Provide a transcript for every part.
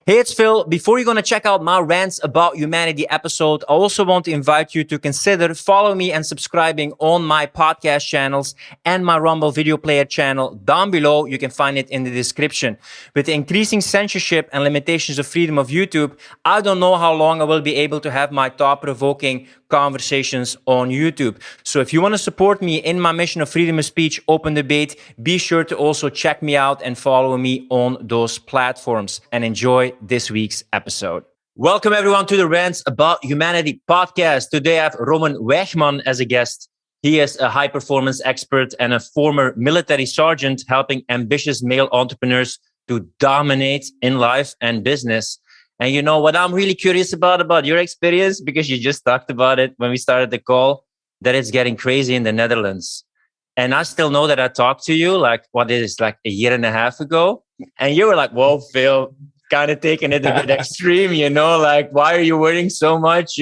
Hey, it's Phil. Before you're going to check out my Rants About Humanity episode, I also want to invite you to consider following me and subscribing on my podcast channels and my Rumble video player channel down below. You can find it in the description. With the increasing censorship and limitations of freedom of YouTube, I don't know how long I will be able to have my thought-provoking conversations on YouTube. So if you want to support me in my mission of freedom of speech, open debate, be sure to also check me out and follow me on those platforms, and enjoy this week's episode. Welcome everyone to the Rants About Humanity podcast. Today I have 𝗏𝗏𝗧𝗏 as a guest. He is a high performance expert and a former military sergeant helping ambitious male entrepreneurs to dominate in life and business. And you know what I'm really curious about your experience, because you just talked about it when we started the call, that it's getting crazy in the Netherlands. And I still know that I talked to you like a year and a half ago. And you were like, whoa, Phil, kind of taking it a bit extreme, like, why are you worrying so much?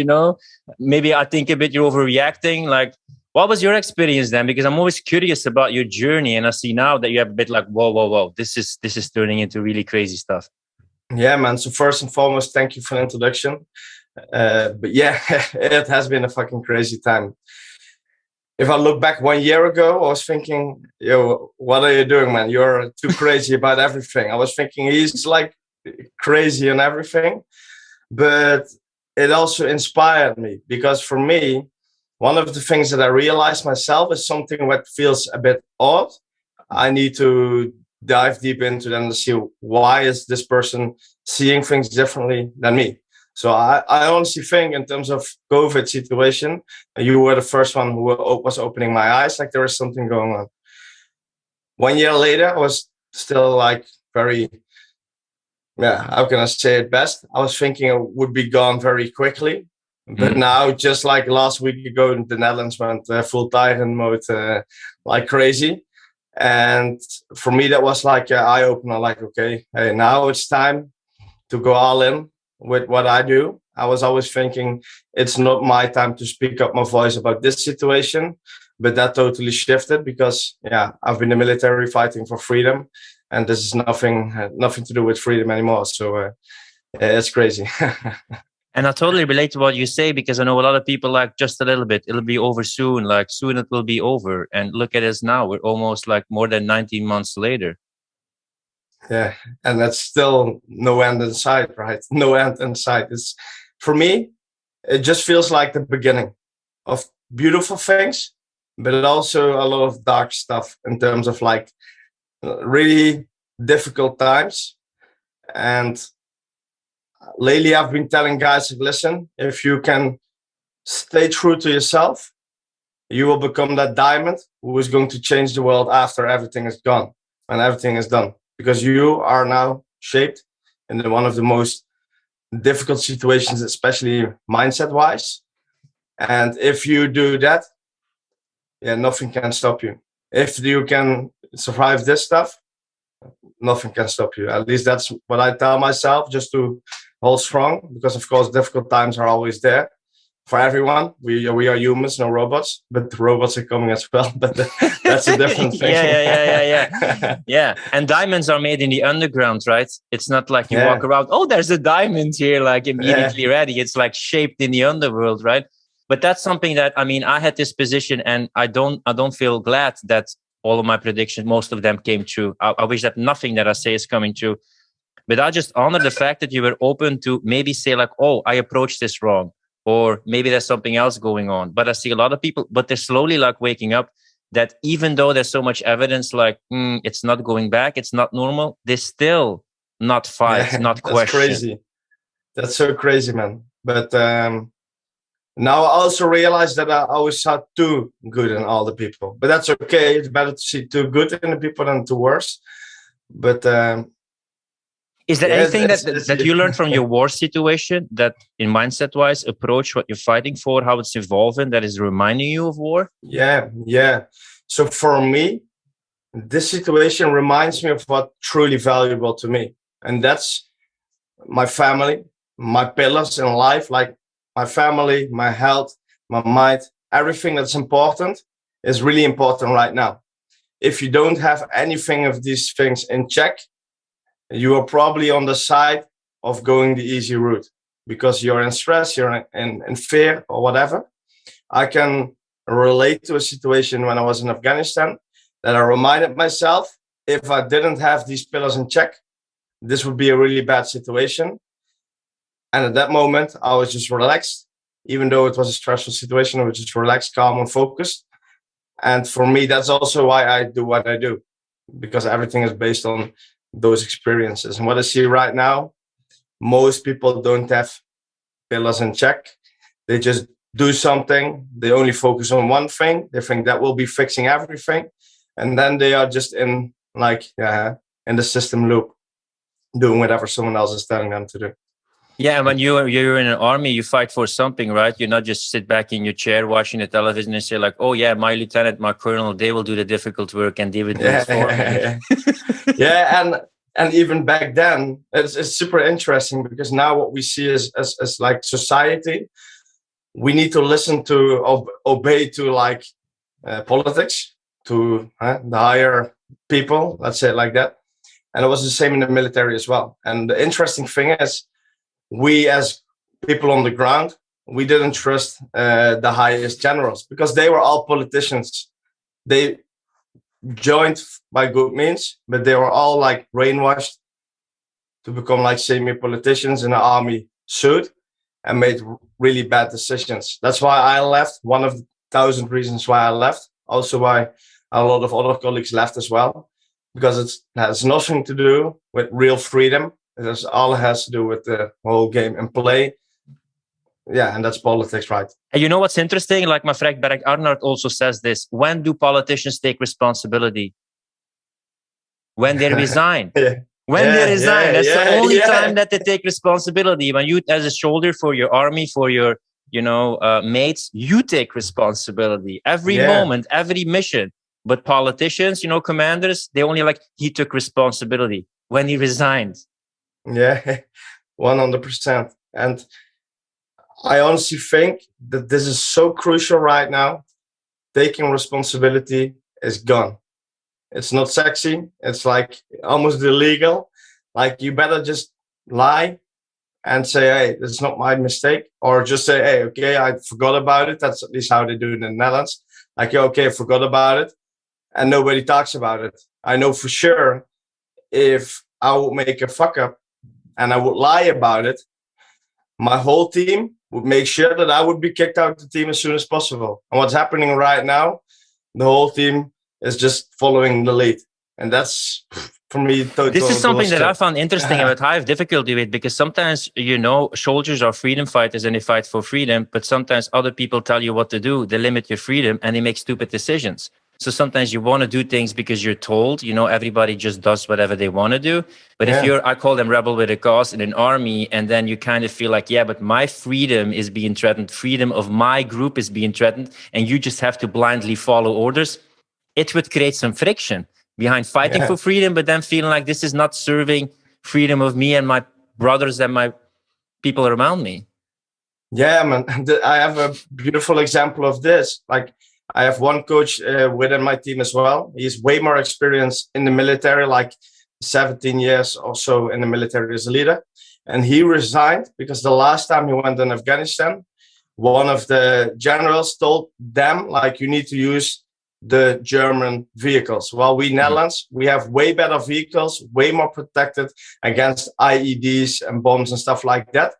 Maybe I think a bit you're overreacting. Like, what was your experience then? Because I'm always curious about your journey. And I see now that you have a bit like, whoa, this is turning into really crazy stuff. Yeah, man. So first and foremost, thank you for the introduction. But yeah, it has been a fucking crazy time. If I look back 1 year ago, I was thinking, yo, what are you doing, man? You're too crazy about everything. I was thinking he's like crazy and everything. But it also inspired me, because for me, one of the things that I realized myself is something that feels a bit odd. I need to dive deep into them to see why is this person seeing things differently than me. So I honestly think in terms of COVID situation, you were the first one who was opening my eyes, like there was something going on. 1 year later, I was still like very, how can I say it best? I was thinking it would be gone very quickly. But now, just like last week ago, the Netherlands went full Tyrant mode like crazy. And for me, that was like an eye-opener, like, okay, hey, now it's time to go all in with what I do. I was always thinking it's not my time to speak up my voice about this situation, but that totally shifted because, I've been in the military fighting for freedom, and this is nothing to do with freedom anymore. So it's crazy. And I totally relate to what you say, because I know a lot of people like just a little bit, it'll be over soon, like soon it will be over. And look at us now, we're almost like more than 19 months later. Yeah, and that's still no end in sight, right? No end in sight. For me, it just feels like the beginning of beautiful things, but it also a lot of dark stuff in terms of like really difficult times. And lately, I've been telling guys, listen, if you can stay true to yourself, you will become that diamond who is going to change the world after everything is gone and everything is done. Because you are now shaped in one of the most difficult situations, especially mindset-wise. And if you do that, nothing can stop you. If you can survive this stuff, nothing can stop you. At least that's what I tell myself, just to hold strong, because of course difficult times are always there for everyone. We are humans, no robots, but robots are coming as well. But that's a different thing. Yeah. And diamonds are made in the underground, right? It's not like you walk around, oh, there's a diamond here, like immediately ready. It's like shaped in the underworld, right? But that's something that, I had this position, and I don't feel glad that all of my predictions, most of them came true. I wish that nothing that I say is coming true. But I just honor the fact that you were open to maybe say like, oh, I approached this wrong. Or maybe there's something else going on. But I see a lot of people, but they're slowly like waking up that even though there's so much evidence like, it's not going back, it's not normal, they still not fight, not question. That's crazy. That's so crazy, man. But now I also realize that I always saw too good in all the people. But that's okay. It's better to see too good in the people than too worse. But is there anything that you learned from your war situation that in mindset-wise approach what you're fighting for, how it's evolving, that is reminding you of war? Yeah. So for me, this situation reminds me of what's truly valuable to me. And that's my family, my pillars in life, like my family, my health, my mind, everything that's important is really important right now. If you don't have anything of these things in check, you are probably on the side of going the easy route because you're in stress, you're in fear or whatever. I can relate to a situation when I was in Afghanistan that I reminded myself, if I didn't have these pillars in check, this would be a really bad situation. And at that moment, I was just relaxed. Even though it was a stressful situation, I was just relaxed, calm, and focused. And for me, that's also why I do what I do, because everything is based on those experiences. And what I see right now, most people don't have pillars in check. They just do something. They only focus on one thing. They think that will be fixing everything. And then they are just in in the system loop, doing whatever someone else is telling them to do. Yeah, when you're in an army, you fight for something, right? You're not just sit back in your chair watching the television and say like, oh yeah, my lieutenant, my colonel, they will do the difficult work and they will do it for me. Yeah, and even back then, it's super interesting because now what we see is as like society, we need to listen to, obey to like politics, to the higher people, let's say it like that. And it was the same in the military as well. And the interesting thing is, we as people on the ground, we didn't trust the highest generals because they were all politicians. They joined by good means, but they were all like brainwashed to become like semi-politicians in an army suit and made really bad decisions. That's why I left. One of the 1,000 reasons why I left. Also why a lot of other colleagues left as well, because it has nothing to do with real freedom. It all has to do with the whole game and play. Yeah, and that's politics, right? And you know what's interesting? Like my friend Berg Arnold also says this. When do politicians take responsibility? When they resign. When they resign. That's the only time that they take responsibility. When you, as a soldier for your army, for your mates, you take responsibility. Every moment, every mission. But politicians, commanders, they only like, he took responsibility when he resigned. Yeah, 100%. And I honestly think that this is so crucial right now. Taking responsibility is gone. It's not sexy. It's like almost illegal. Like you better just lie and say, hey, it's not my mistake. Or just say, hey, okay, I forgot about it. That's at least how they do it in the Netherlands. Like, okay, I forgot about it. And nobody talks about it. I know for sure if I would make a fuck up and I would lie about it, my whole team would make sure that I would be kicked out of the team as soon as possible. And what's happening right now, the whole team is just following the lead. And that's, for me, total. This is something that I found interesting about I have difficulty with, because sometimes, soldiers are freedom fighters and they fight for freedom, but sometimes other people tell you what to do. They limit your freedom and they make stupid decisions. So sometimes you want to do things because you're told, everybody just does whatever they want to do. But if I call them rebel with a cause in an army, and then you kind of feel like, yeah, but my freedom is being threatened. Freedom of my group is being threatened. And you just have to blindly follow orders. It would create some friction behind fighting for freedom, but then feeling like this is not serving freedom of me and my brothers and my people around me. Yeah, man. I have a beautiful example of this. Like, I have one coach within my team as well. He's way more experienced in the military, like 17 years or so in the military as a leader. And he resigned because the last time he went in Afghanistan, one of the generals told them, like, you need to use the German vehicles. Well, we Netherlands, we have way better vehicles, way more protected against IEDs and bombs and stuff like that.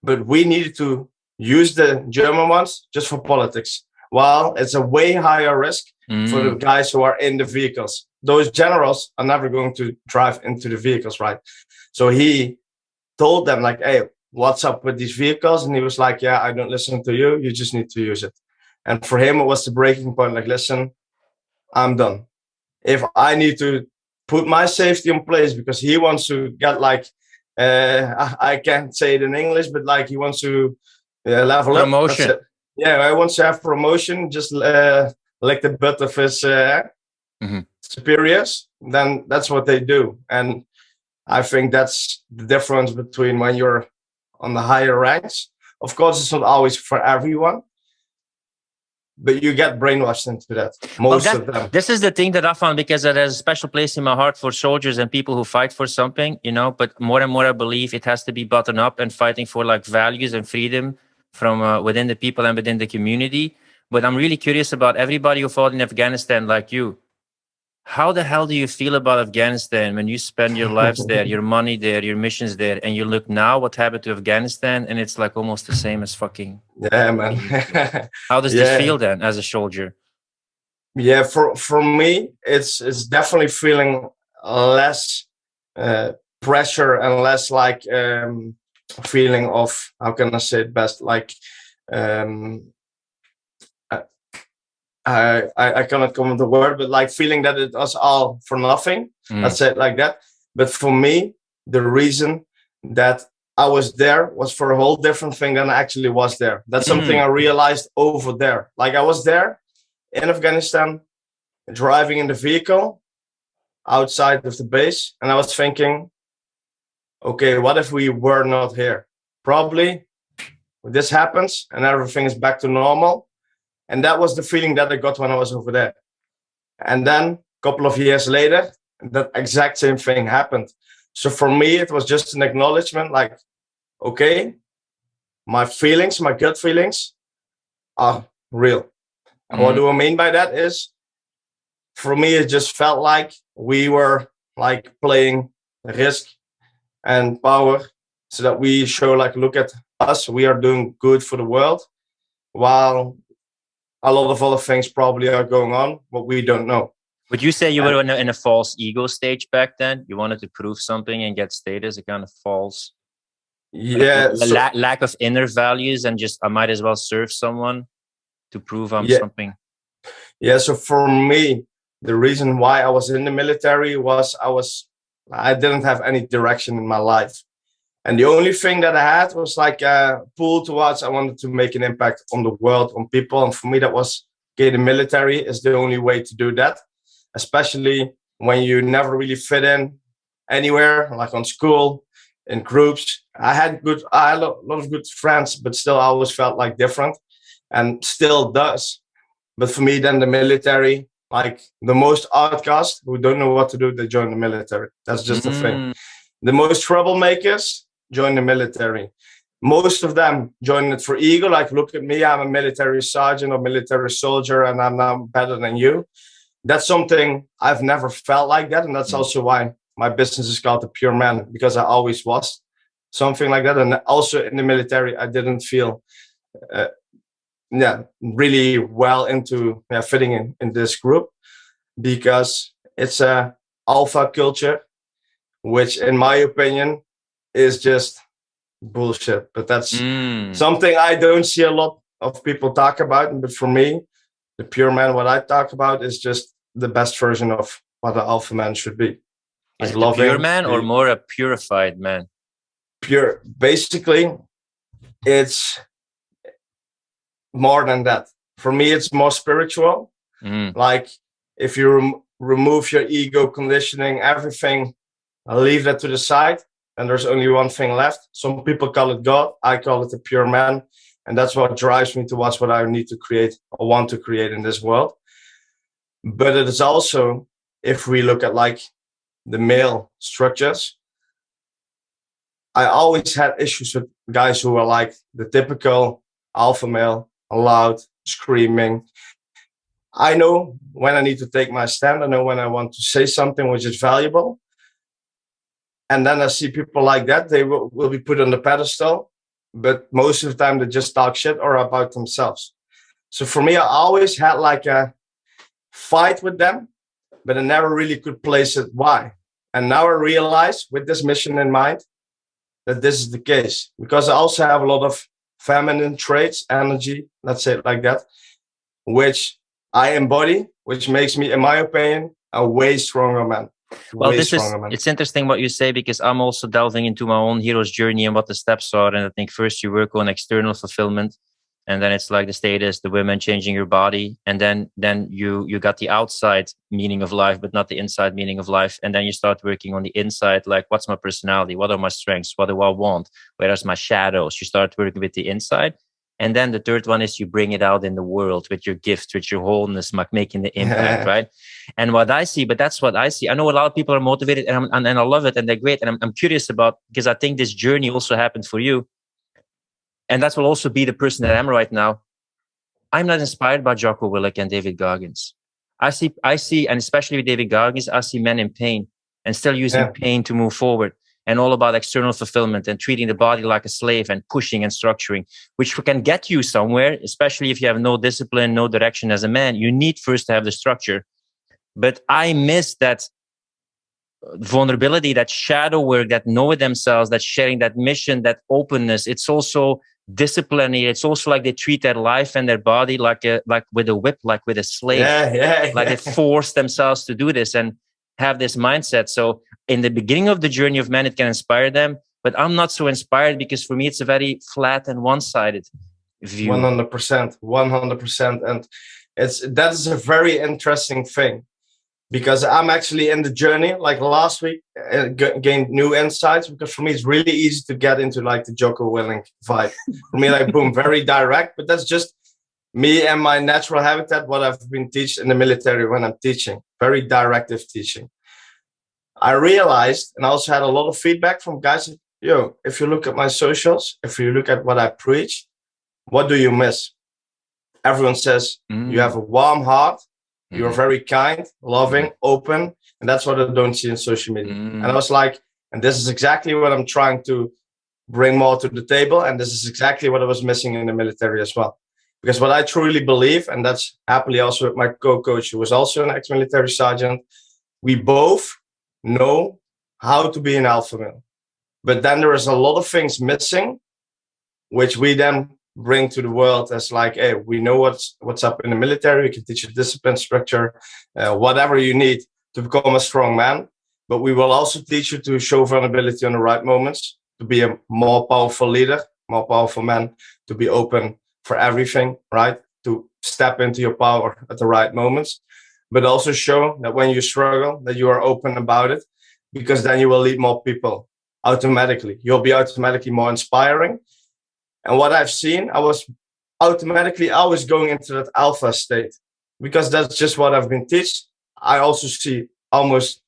But we needed to use the German ones just for politics. Well, it's a way higher risk for the guys who are in the vehicles. Those generals are never going to drive into the vehicles, right? So he told them, like, hey, what's up with these vehicles? And he was like, yeah, I don't listen to you. You just need to use it. And for him, it was the breaking point. Like, listen, I'm done. If I need to put my safety in place because he wants to get like, I can't say it in English, but like he wants to level up. Promotion. Yeah, I want to have promotion, just like the butt of his superiors, then that's what they do. And I think that's the difference between when you're on the higher ranks. Of course, it's not always for everyone. but you get brainwashed into that. Most of them. This is the thing that I found, because it has a special place in my heart for soldiers and people who fight for something, you know, but more and more I believe it has to be buttoned up and fighting for like values and freedom from within the people and within the community. But I'm really curious about everybody who fought in Afghanistan like you. How the hell do you feel about Afghanistan when you spend your lives there, your money there, your missions there, and you look now what happened to Afghanistan, and it's like almost the same as fucking... Yeah, man. How does this feel then as a soldier? Yeah, for me, it's definitely feeling less pressure and less like feeling of, how can I say it best, like I cannot come with the word, but like feeling that it was all for nothing. Let's say it like that. But for me, the reason that I was there was for a whole different thing than I actually was there. That's something I realized over there. Like I was there in Afghanistan, driving in the vehicle outside of the base, and I was thinking, okay, what if we were not here? Probably this happens and everything is back to normal. And that was the feeling that I got when I was over there. And then a couple of years later, that exact same thing happened. So for me, it was just an acknowledgement like, okay, my feelings, my gut feelings are real. And what do I mean by that is, for me, it just felt like we were like playing risk and power, so that we show like, look at us, we are doing good for the world, while a lot of other things probably are going on, but we don't know. Would you say you were in a false ego stage back then? You wanted to prove something and get status, a kind of false... Yeah. Lack of inner values, and just, I might as well serve someone to prove I'm something. Yeah, so for me, the reason why I was in the military was I didn't have any direction in my life. And the only thing that I had was like a pull towards, I wanted to make an impact on the world, on people. And for me, that was, okay, the military is the only way to do that, especially when you never really fit in anywhere, like on school, in groups. I had a lot of good friends, but still I always felt like different, and still does. But for me, then the military, like the most outcasts who don't know what to do, they join the military. That's just the thing. The most troublemakers join the military. Most of them join it for ego, like, look at me, I'm a military sergeant or military soldier, and I'm now better than you. That's something I've never felt like that. And that's also why my business is called The Pure Man, because I always was something like that. And also in the military, I didn't feel really well into fitting in this group, because it's a alpha culture, which in my opinion is just bullshit. But that's something I don't see a lot of people talk about. But for me, the pure man, what I talk about is just the best version of what an alpha man should be. Is it a pure man or more a purified man? Pure. Basically, it's more than that. For me, it's more spiritual. Like if you remove your ego conditioning, everything, leave that to the side, and there's only one thing left. Some people call it God. I call it the pure man. And that's what drives me towards what I need to create or want to create in this world. But it is also, if we look at like the male structures, I always had issues with guys who are like the typical alpha male, loud, screaming. I know when I need to take my stand. I know when I want to say something which is valuable. And then I see people like that, they will be put on the pedestal, but most of the time they just talk shit or about themselves. So for me, I always had like a fight with them, but I never really could place it why. And now I realize, with this mission in mind, that this is the case, because I also have a lot of feminine traits, energy, let's say it like that, which I embody, which makes me, in my opinion, a way stronger man. Well, it's interesting what you say, because I'm also delving into my own hero's journey and what the steps are. And I think first you work on external fulfillment, and then it's like the status, the women, changing your body. And then you got the outside meaning of life, but not the inside meaning of life. And then you start working on the inside, like, what's my personality? What are my strengths? What do I want? Where are my shadows? You start working with the inside. And then the third one is you bring it out in the world with your gift, with your wholeness, making the impact, right? And what I see, but that's what I see. I know a lot of people are motivated and I love it and they're great. And I'm curious about, because I think this journey also happened for you. And that will also be the person that I am right now. I'm not inspired by 𝗥𝘂𝗺𝗕𝗃 and David Goggins. I see, and especially with David Goggins, I see men in pain and still using pain to move forward, and all about external fulfillment and treating the body like a slave and pushing and structuring, which can get you somewhere, especially if you have no discipline, no direction as a man. You need first to have the structure. But I miss that vulnerability, that shadow work, that knowing themselves, that sharing, that mission, that openness. It's also disciplining. It's also like they treat their life and their body like with a whip, like with a slave. Like they force themselves to do this and have this mindset. So in the beginning of the journey of men, it can inspire them, but I'm not so inspired because for me, it's a very flat and one-sided view. 100%. And that is a very interesting thing, because I'm actually in the journey, like last week, gained new insights, because for me, it's really easy to get into like the 𝗥𝘂𝗺𝗕𝗃 vibe. For me, like boom, very direct, but that's just me and my natural habitat, what I've been teaching in the military when I'm teaching, very directive teaching. I realized, and I also had a lot of feedback from guys, if you look at my socials, if you look at what I preach, what do you miss? Everyone says you have a warm heart, you're very kind, loving, open, and that's what I don't see in social media. And I was like, and this is exactly what I'm trying to bring more to the table, and this is exactly what I was missing in the military as well. Because what I truly believe, and that's happily also with my co-coach, who was also an ex-military sergeant, we both know how to be an alpha male. But then there is a lot of things missing, which we then bring to the world as like, hey, we know what's up in the military. We can teach you discipline, structure, whatever you need to become a strong man. But we will also teach you to show vulnerability on the right moments, to be a more powerful leader, more powerful man, to be open for everything, right? To step into your power at the right moments, but also show that when you struggle, that you are open about it, because then you will lead more people automatically. You'll be automatically more inspiring. And what I've seen, I was automatically always going into that alpha state, because that's just what I've been taught. I also see almost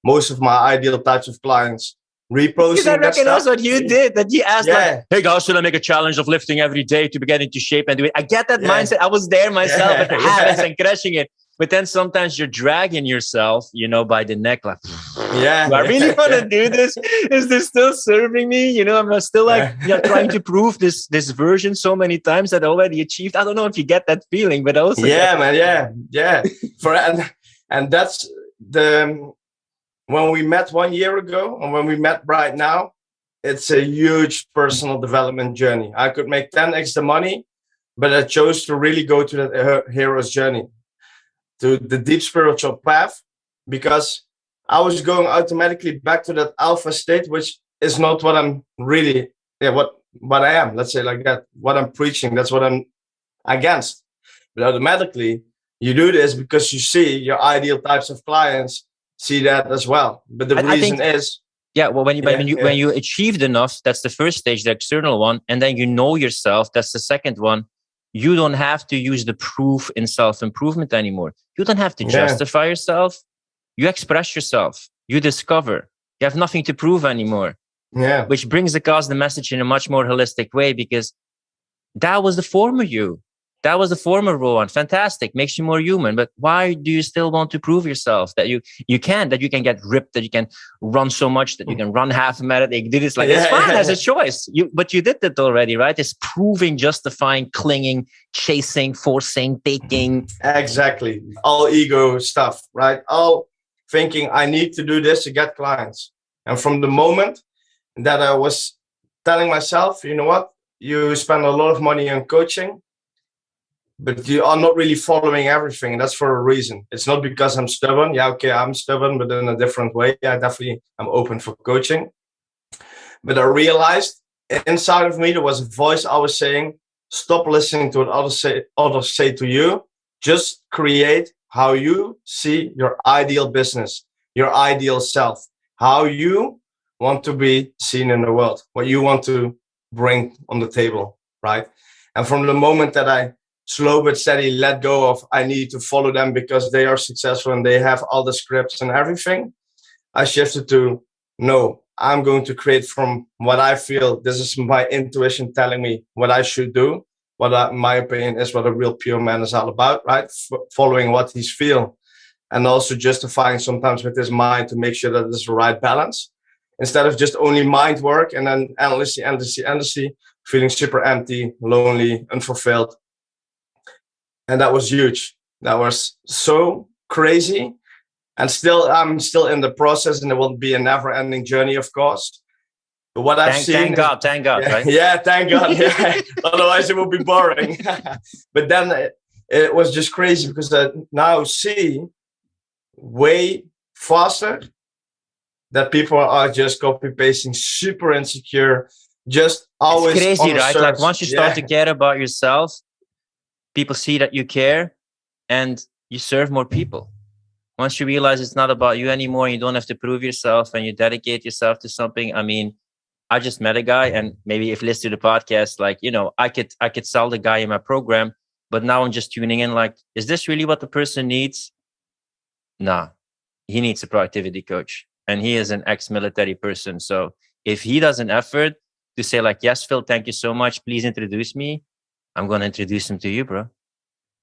most of my ideal types of clients reposting I reckon that's what you did, that you asked like, hey guys, should I make a challenge of lifting every day to get into shape and do it? I get that mindset. I was there myself with the habits and crushing it. But then sometimes you're dragging yourself, by the neck, like, do I really want to do this? Is this still serving me? I'm still like trying to prove this version so many times that I already achieved. I don't know if you get that feeling, but also and that's when we met 1 year ago and when we met right now, it's a huge personal development journey. I could make 10x the money, but I chose to really go to that hero's journey, to the deep spiritual path, because I was going automatically back to that alpha state, which is not what I'm really, what I am, let's say like that, what I'm preaching, that's what I'm against. But automatically you do this because you see your ideal types of clients see that as well. But the reason is, when you achieved enough, that's the first stage, the external one, and then you know yourself, that's the second one. You don't have to use the proof in self-improvement anymore. You don't have to justify yourself. You express yourself. You discover. You have nothing to prove anymore. Which brings across the message in a much more holistic way, because that was the former you. That was the former Rowan. Fantastic. Makes you more human. But why do you still want to prove yourself that you can get ripped, that you can run so much, that you can run half a marathon? You did this it's fine as a choice. But you did that already, right? It's proving, justifying, clinging, chasing, forcing, taking. Exactly. All ego stuff, right? All thinking I need to do this to get clients. And from the moment that I was telling myself, you know what? You spend a lot of money on coaching, but you are not really following everything. And that's for a reason. It's not because I'm stubborn. I'm stubborn, but in a different way. I definitely am open for coaching. But I realized inside of me, there was a voice always saying, stop listening to what others say to you. Just create how you see your ideal business, your ideal self, how you want to be seen in the world, what you want to bring on the table. right? And from the moment that I slow but steady let go of, I need to follow them because they are successful and they have all the scripts and everything, I shifted to, no, I'm going to create from what I feel. This is my intuition telling me what I should do. What, in my opinion, is what a real pure man is all about, right? Following what he's feeling, and also justifying sometimes with his mind to make sure that it's the right balance. Instead of just only mind work and then endlessly, feeling super empty, lonely, unfulfilled. And that was huge. That was so crazy. And still, I'm still in the process, and it will be a never-ending journey, of course. But what I've seen... Thank God, yeah, right? Yeah, thank God. Yeah. Otherwise, it would be boring. But then it was just crazy because I now see way faster that people are just copy-pasting, super insecure, just always it's crazy, right? Search. Like once you start to care about yourself, people see that you care and you serve more people. Once you realize it's not about you anymore, you don't have to prove yourself and you dedicate yourself to something. I mean, I just met a guy, and maybe if you listen to the podcast, like, you know, I could sell the guy in my program, but now I'm just tuning in like, is this really what the person needs? Nah, he needs a productivity coach, and he is an ex-military person. So if he does an effort to say like, yes, Phil, thank you so much, please introduce me, I'm going to introduce him to you, bro,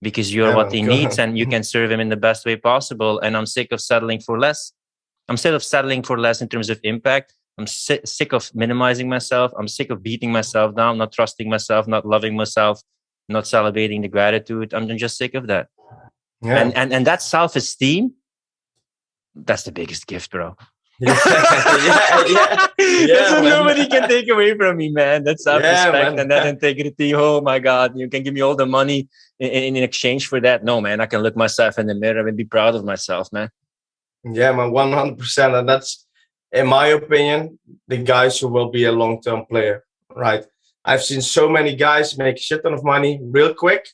because you're what he needs and you can serve him in the best way possible. And I'm sick of settling for less. I'm sick of settling for less in terms of impact. I'm sick of minimizing myself. I'm sick of beating myself down, not trusting myself, not loving myself, not celebrating the gratitude. I'm just sick of that. Yeah. And that self-esteem, that's the biggest gift, bro. Yeah. That's what nobody can take away from me, man. That self-respect and that integrity. Oh my God, you can give me all the money in exchange for that. No, man, I can look myself in the mirror and be proud of myself, man. Yeah, man, 100%. And that's, in my opinion, the guys who will be a long-term player, right? I've seen so many guys make a shit ton of money real quick,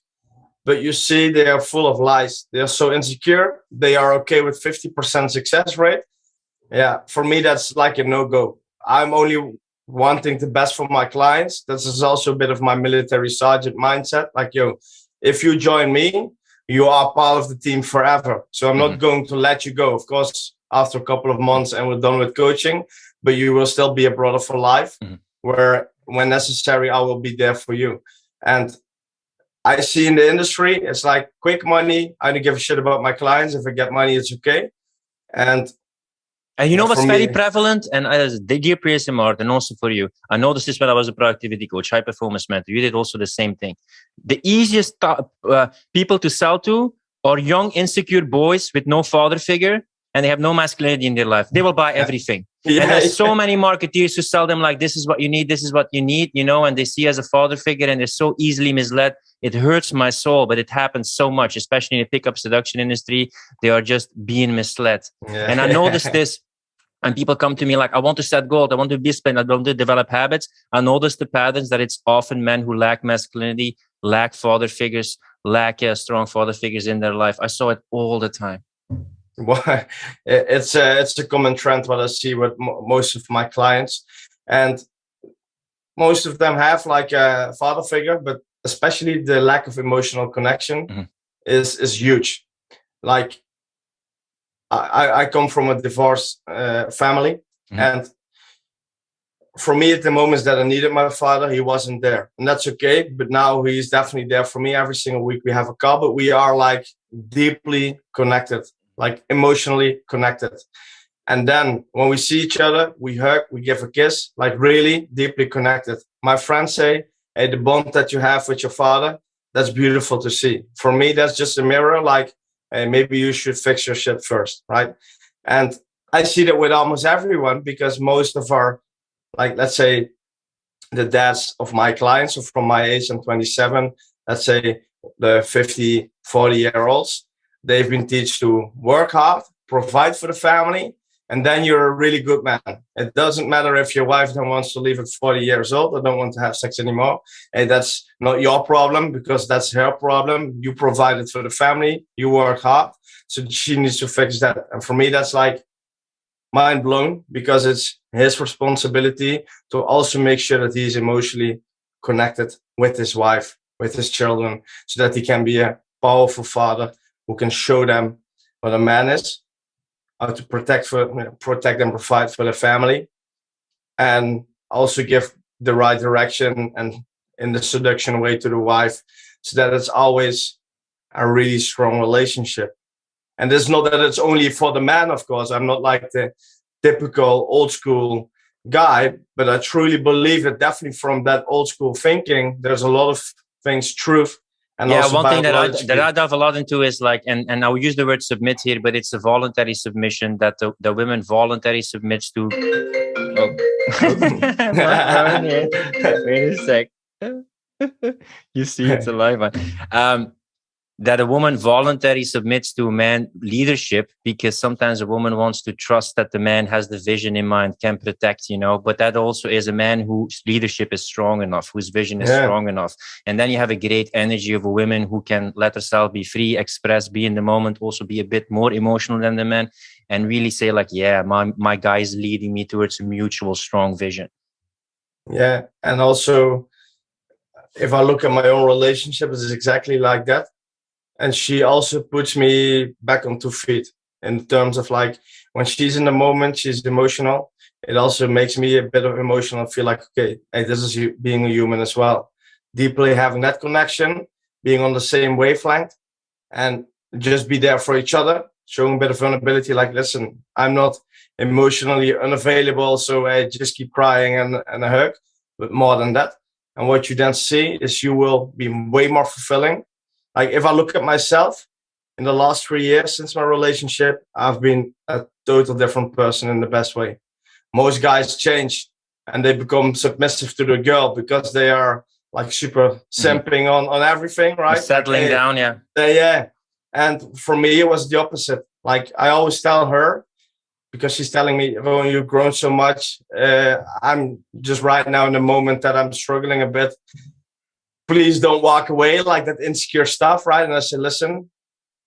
but you see they are full of lies. They are so insecure. They are okay with 50% success rate. Yeah, for me, that's like a no-go. I'm only wanting the best for my clients. This is also a bit of my military sergeant mindset. Like, yo, if you join me, you are part of the team forever. So I'm not going to let you go. Of course, after a couple of months and we're done with coaching, but you will still be a brother for life, where when necessary, I will be there for you. And I see in the industry, it's like quick money. I don't give a shit about my clients. If I get money, it's okay. And you know what's very prevalent, and dear Prius and Martin, also for you, I noticed this when I was a productivity coach, high performance mentor. You did also the same thing. The easiest people to sell to are young, insecure boys with no father figure, and they have no masculinity in their life. They will buy everything. And there's so many marketeers who sell them like, this is what you need, this is what you need, you know, and they see as a father figure and they're so easily misled. It hurts my soul, but it happens so much, especially in the pickup seduction industry. They are just being misled. And I noticed this, and people come to me like, I want to set goals, I want to be disciplined, I want to develop habits. I notice the patterns that it's often men who lack masculinity, lack father figures, lack strong father figures in their life. I saw it all the time. Well, it's a common trend what I see with most of my clients, and most of them have like a father figure, but especially the lack of emotional connection is huge. Like I come from a divorced family, and for me at the moments that I needed my father, he wasn't there, and that's okay. But now he's definitely there for me. Every single week we have a call, but we are like deeply connected. Like emotionally connected. And then when we see each other, we hug, we give a kiss, like really deeply connected. My friends say, hey, the bond that you have with your father, that's beautiful to see. For me, that's just a mirror, like, hey, maybe you should fix your shit first, right? And I see that with almost everyone, because most of our, like, let's say the dads of my clients, so from my age, I'm 27, let's say the 50, 40-year-olds, they've been taught to work hard, provide for the family, and then you're a really good man. It doesn't matter if your wife then wants to leave at 40 years old or don't want to have sex anymore. And that's not your problem, because that's her problem. You provided for the family, you work hard, so she needs to fix that. And for me, that's like mind blown, because it's his responsibility to also make sure that he's emotionally connected with his wife, with his children, so that he can be a powerful father who can show them what a man is, how to protect and provide for the family, and also give the right direction and in the seduction way to the wife, so that it's always a really strong relationship. And it's not that it's only for the man, of course. I'm not like the typical old school guy, but I truly believe that definitely from that old school thinking, there's a lot of things, truth. And yeah, also one thing that I I dive a lot into is like, and I'll use the word submit here, but it's a voluntary submission that the women voluntarily submits to. Oh. Wait a sec. You see, it's alive, man. That a woman voluntarily submits to a man leadership, because sometimes a woman wants to trust that the man has the vision in mind, can protect, but that also is a man whose leadership is strong enough, whose vision is strong enough. And then you have a great energy of a woman who can let herself be free, express, be in the moment, also be a bit more emotional than the man, and really say like, yeah, my guy is leading me towards a mutual strong vision. Yeah. And also, if I look at my own relationship, it's exactly like that. And she also puts me back on 2 feet in terms of like, when she's in the moment, she's emotional. It also makes me a bit of emotional, feel like, okay, hey, this is you being a human as well. Deeply having that connection, being on the same wavelength, and just be there for each other, showing a bit of vulnerability, like, listen, I'm not emotionally unavailable, so I just keep crying and a hug, but more than that. And what you then see is you will be way more fulfilling. Like if I look at myself in the last 3 years since my relationship, I've been a total different person in the best way. Most guys change and they become submissive to the girl because they are like super simping on everything, right? Settling down, yeah. Yeah. And for me, it was the opposite. Like I always tell her, because she's telling me, oh, you've grown so much. I'm just right now in the moment that I'm struggling a bit. Please don't walk away, like that insecure stuff, right? And I said, listen,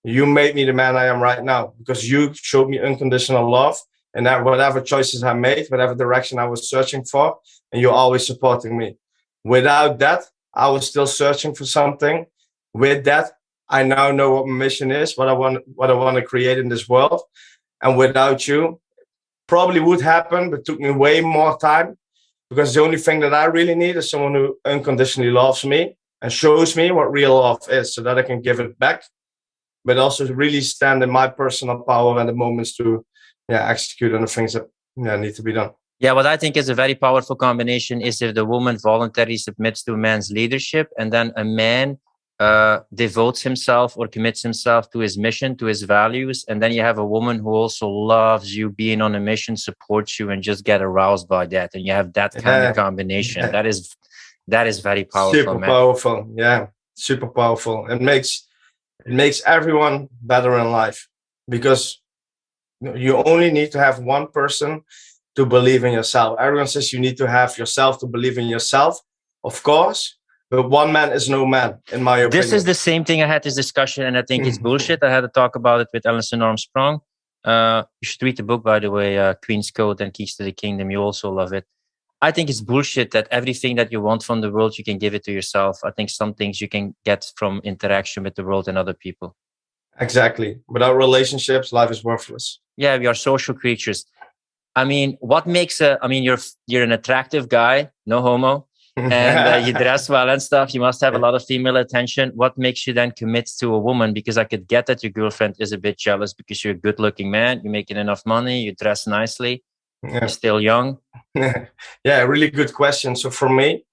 you made me the man I am right now because you showed me unconditional love, and that whatever choices I made, whatever direction I was searching for, and you're always supporting me. Without that, I was still searching for something. With that, I now know what my mission is, what I want to create in this world. And without you, probably would happen, but took me way more time. Because the only thing that I really need is someone who unconditionally loves me and shows me what real love is, so that I can give it back, but also really stand in my personal power and the moments to execute on the things that need to be done. Yeah, what I think is a very powerful combination is if the woman voluntarily submits to a man's leadership, and then a man devotes himself or commits himself to his mission, to his values, and then you have a woman who also loves you, being on a mission, supports you, and just get aroused by that, and you have that kind of combination. That is very powerful. Super powerful, yeah, super powerful. It makes everyone better in life, because you only need to have one person to believe in yourself. Everyone says you need to have yourself to believe in yourself, of course. But one man is no man, in my opinion. This is the same thing. I had this discussion, and I think it's bullshit. I had to talk about it with Alison Armstrong. You should read the book, by the way, Queen's Code and Keys to the Kingdom. You also love it. I think it's bullshit that everything that you want from the world, you can give it to yourself. I think some things you can get from interaction with the world and other people. Exactly. Without relationships, life is worthless. Yeah, we are social creatures. I mean, what makes you're an attractive guy, no homo. And you dress well and stuff. You must have a lot of female attention. What makes you then commit to a woman? Because I could get that your girlfriend is a bit jealous because you're a good looking man, you're making enough money, you dress nicely, you're still young. Yeah, really good question. So for me,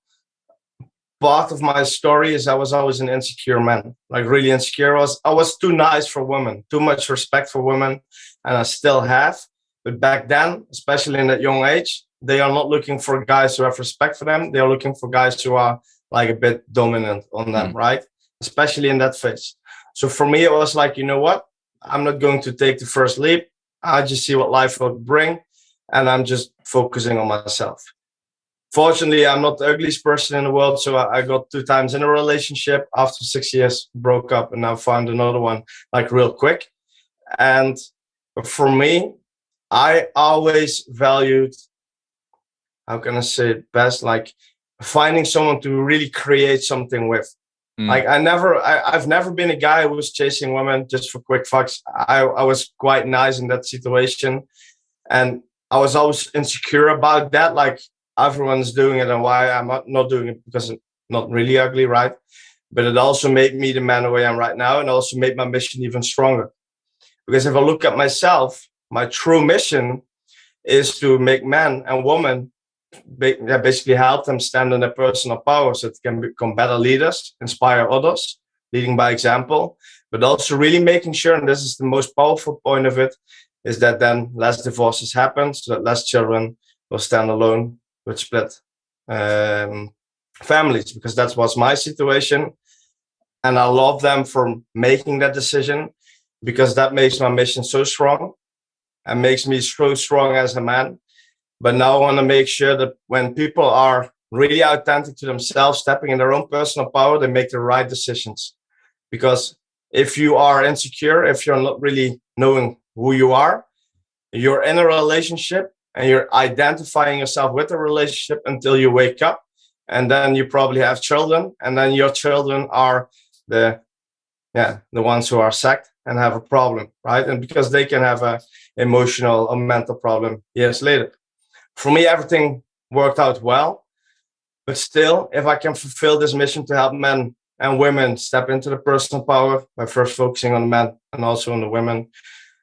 part of my story is I was always an insecure man, like really insecure. I was too nice for women, too much respect for women, and I still have. But back then, especially in that young age, they are not looking for guys who have respect for them. They are looking for guys who are like a bit dominant on them, right? Especially in that phase. So for me, it was like, you know what? I'm not going to take the first leap. I just see what life will bring, and I'm just focusing on myself. Fortunately, I'm not the ugliest person in the world. So I got 2 times in a relationship. After 6 years, broke up, and now found another one like real quick. And for me, I always valued, how can I say it best, like finding someone to really create something with. Like I've never been a guy who was chasing women just for quick fucks. I was quite nice in that situation, and I was always insecure about that. Like everyone's doing it, and why I'm not doing it, because I'm not really ugly, right? But it also made me the man who I am right now, and also made my mission even stronger. Because if I look at myself, my true mission is to make men and women basically help them stand in their personal power so they can become better leaders, inspire others, leading by example, but also really making sure, and this is the most powerful point of it, is that then less divorces happen, so that less children will stand alone with split families, because that was my situation. And I love them for making that decision, because that makes my mission so strong and makes me so strong as a man. But now I want to make sure that when people are really authentic to themselves, stepping in their own personal power, they make the right decisions. Because if you are insecure, if you're not really knowing who you are, you're in a relationship and you're identifying yourself with the relationship until you wake up. And then you probably have children, and then your children are the ones who are sacked and have a problem, right? And because they can have a emotional or mental problem years later. For me, everything worked out well, but still, if I can fulfill this mission to help men and women step into the personal power by first focusing on the men and also on the women,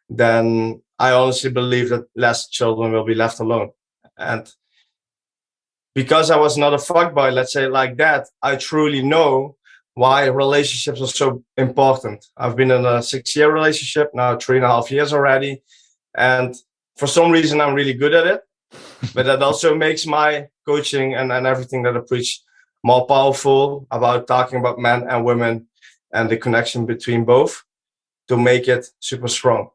then I honestly believe that less children will be left alone. And because I was not a fuckboy, let's say it like that, I truly know why relationships are so important. I've been in a 6-year relationship now, 3.5 years already. And for some reason, I'm really good at it. But that also makes my coaching and everything that I preach more powerful, about talking about men and women and the connection between both, to make it super strong.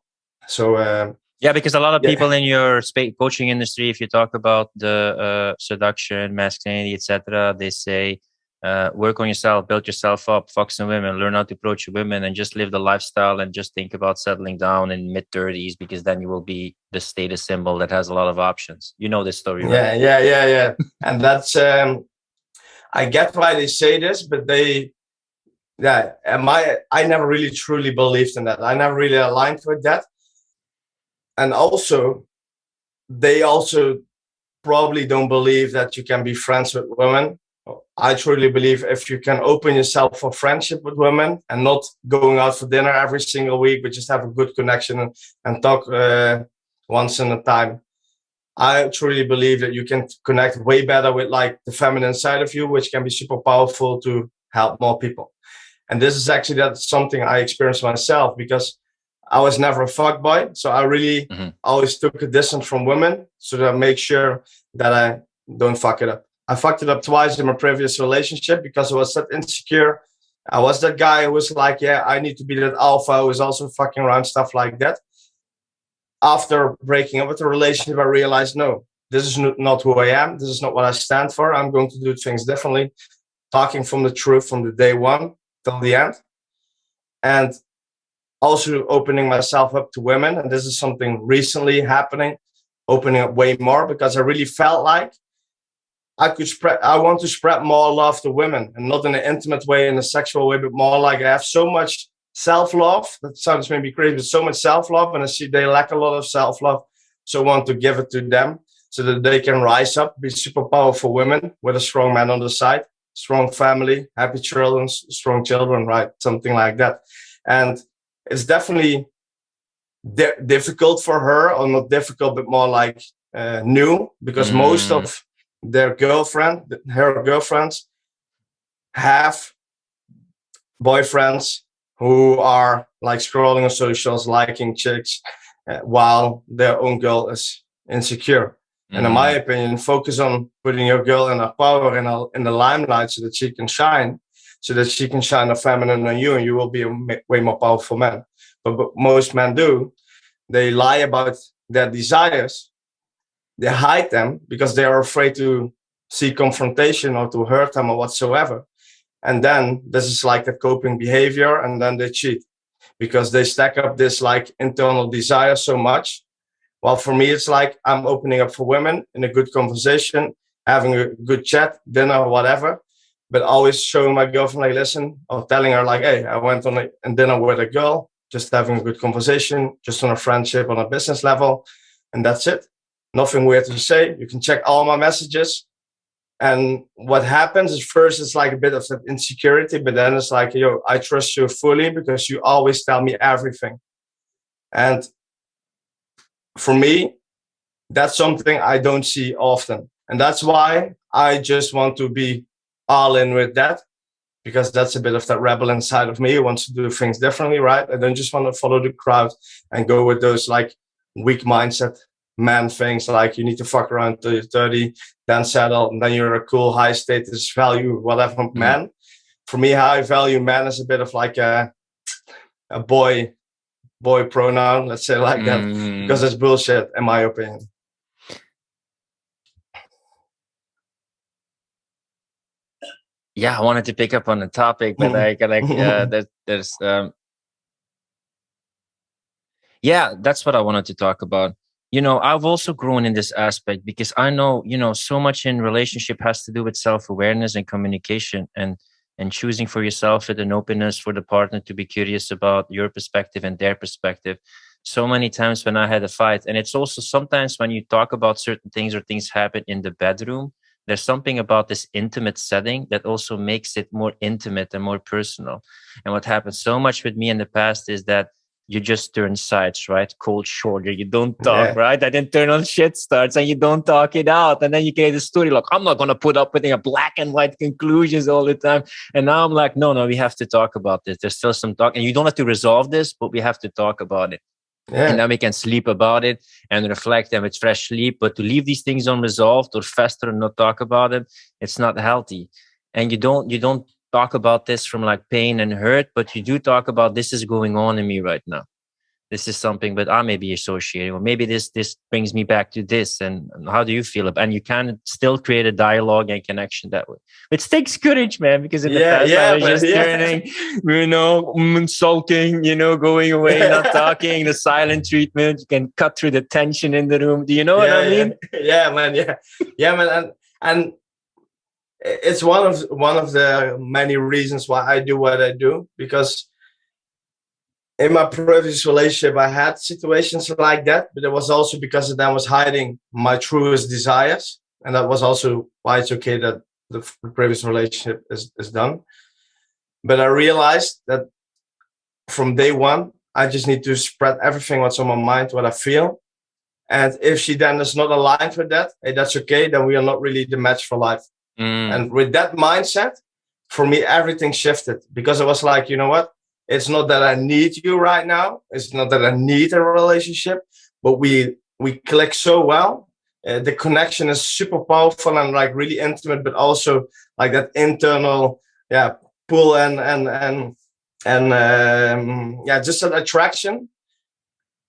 So yeah, because a lot of people in your coaching industry, if you talk about the seduction, masculinity, etc., they say work on yourself, build yourself up, fuck some women, learn how to approach women, and just live the lifestyle, and just think about settling down in mid-30s, because then you will be the status symbol that has a lot of options. You know this story, right? Yeah. And that's I get why they say this, but I never really truly believed in that. I never really aligned with that. And also, they also probably don't believe that you can be friends with women. I truly believe if you can open yourself for friendship with women and not going out for dinner every single week, but just have a good connection and talk once in a time, I truly believe that you can connect way better with like the feminine side of you, which can be super powerful to help more people. And this is actually that's something I experienced myself, because I was never a fuckboy. So I really always took a distance from women so that I make sure that I don't fuck it up. I fucked it up twice in my previous relationship because I was that insecure. I was that guy who was like, yeah, I need to be that alpha who is also fucking around, stuff like that. After breaking up with the relationship, I realized, no, this is not who I am. This is not what I stand for. I'm going to do things differently, talking from the truth from the day one till the end. And also opening myself up to women. And this is something recently happening, opening up way more, because I really felt like I want to spread more love to women, and not in an intimate way, in a sexual way, but more like I have so much self-love. That sounds maybe crazy, but so much self-love, and I see they lack a lot of self-love. So I want to give it to them so that they can rise up, be super powerful women with a strong man on the side, strong family, happy children, strong children, right? Something like that. And it's definitely difficult for her, or not difficult, but more like new, because most of her girlfriends have boyfriends who are like scrolling on socials, liking chicks, while their own girl is insecure. And in my opinion, focus on putting your girl in her power and in the limelight so that she can shine a feminine on you, and you will be a way more powerful man. But most men do, they lie about their desires. They hide them because they are afraid to see confrontation or to hurt them or whatsoever. And then this is like a coping behavior, and then they cheat because they stack up this like internal desire so much. While for me, it's like I'm opening up for women in a good conversation, having a good chat, dinner, whatever. But always showing my girlfriend, like, listen, or telling her, like, hey, I went on a dinner with a girl, just having a good conversation, just on a friendship, on a business level. And that's it. Nothing weird to say. You can check all my messages. And what happens is, first, it's like a bit of that insecurity, but then it's like, yo, I trust you fully because you always tell me everything. And for me, that's something I don't see often. And that's why I just want to be all in with that, because that's a bit of that rebel inside of me who wants to do things differently, right? I don't just want to follow the crowd and go with those like weak mindset man things, like you need to fuck around till you're 30, then settle, and then you're a cool, high status value, whatever man. For me, how I value man is a bit of like a boy pronoun, let's say like that, because it's bullshit, in my opinion. Yeah, I wanted to pick up on the topic, but yeah, that's what I wanted to talk about. You know, I've also grown in this aspect because I know, you know, so much in relationship has to do with self-awareness and communication and choosing for yourself with an openness for the partner to be curious about your perspective and their perspective. So many times when I had a fight, and it's also sometimes when you talk about certain things or things happen in the bedroom, there's something about this intimate setting that also makes it more intimate and more personal. And what happened so much with me in the past is that you just turn sides, right? Cold shoulder. You don't talk, right? And then turn on shit starts and you don't talk it out. And then you create a story like, I'm not going to put up with a black and white conclusions all the time. And now I'm like, no, we have to talk about this. There's still some talk. And you don't have to resolve this, but we have to talk about it. Yeah. And then we can sleep about it and reflect and with fresh sleep. But to leave these things unresolved or fester and not talk about them, it's not healthy. And you don't talk about this from like pain and hurt, but you do talk about this is going on in me right now. This is something, but I may be associated, or maybe this brings me back to this. And how do you feel? And you can still create a dialogue and connection that way. It takes courage, man, because in the past I was just turning, you know, sulking, you know, going away, not talking, the silent treatment. You can cut through the tension in the room. Do you know what I mean? Yeah, man. Yeah, man. And it's one of the many reasons why I do what I do, because in my previous relationship, I had situations like that, but it was also because I was hiding my truest desires. And that was also why it's okay that the previous relationship is done. But I realized that from day one, I just need to spread everything what's on my mind, what I feel. And if she then is not aligned with that, hey, that's okay. Then we are not really the match for life. And with that mindset, for me, everything shifted, because I was like, you know what? It's not that I need you right now. It's not that I need a relationship, but we click so well. The connection is super powerful and like really intimate, but also like that internal, pull and just that attraction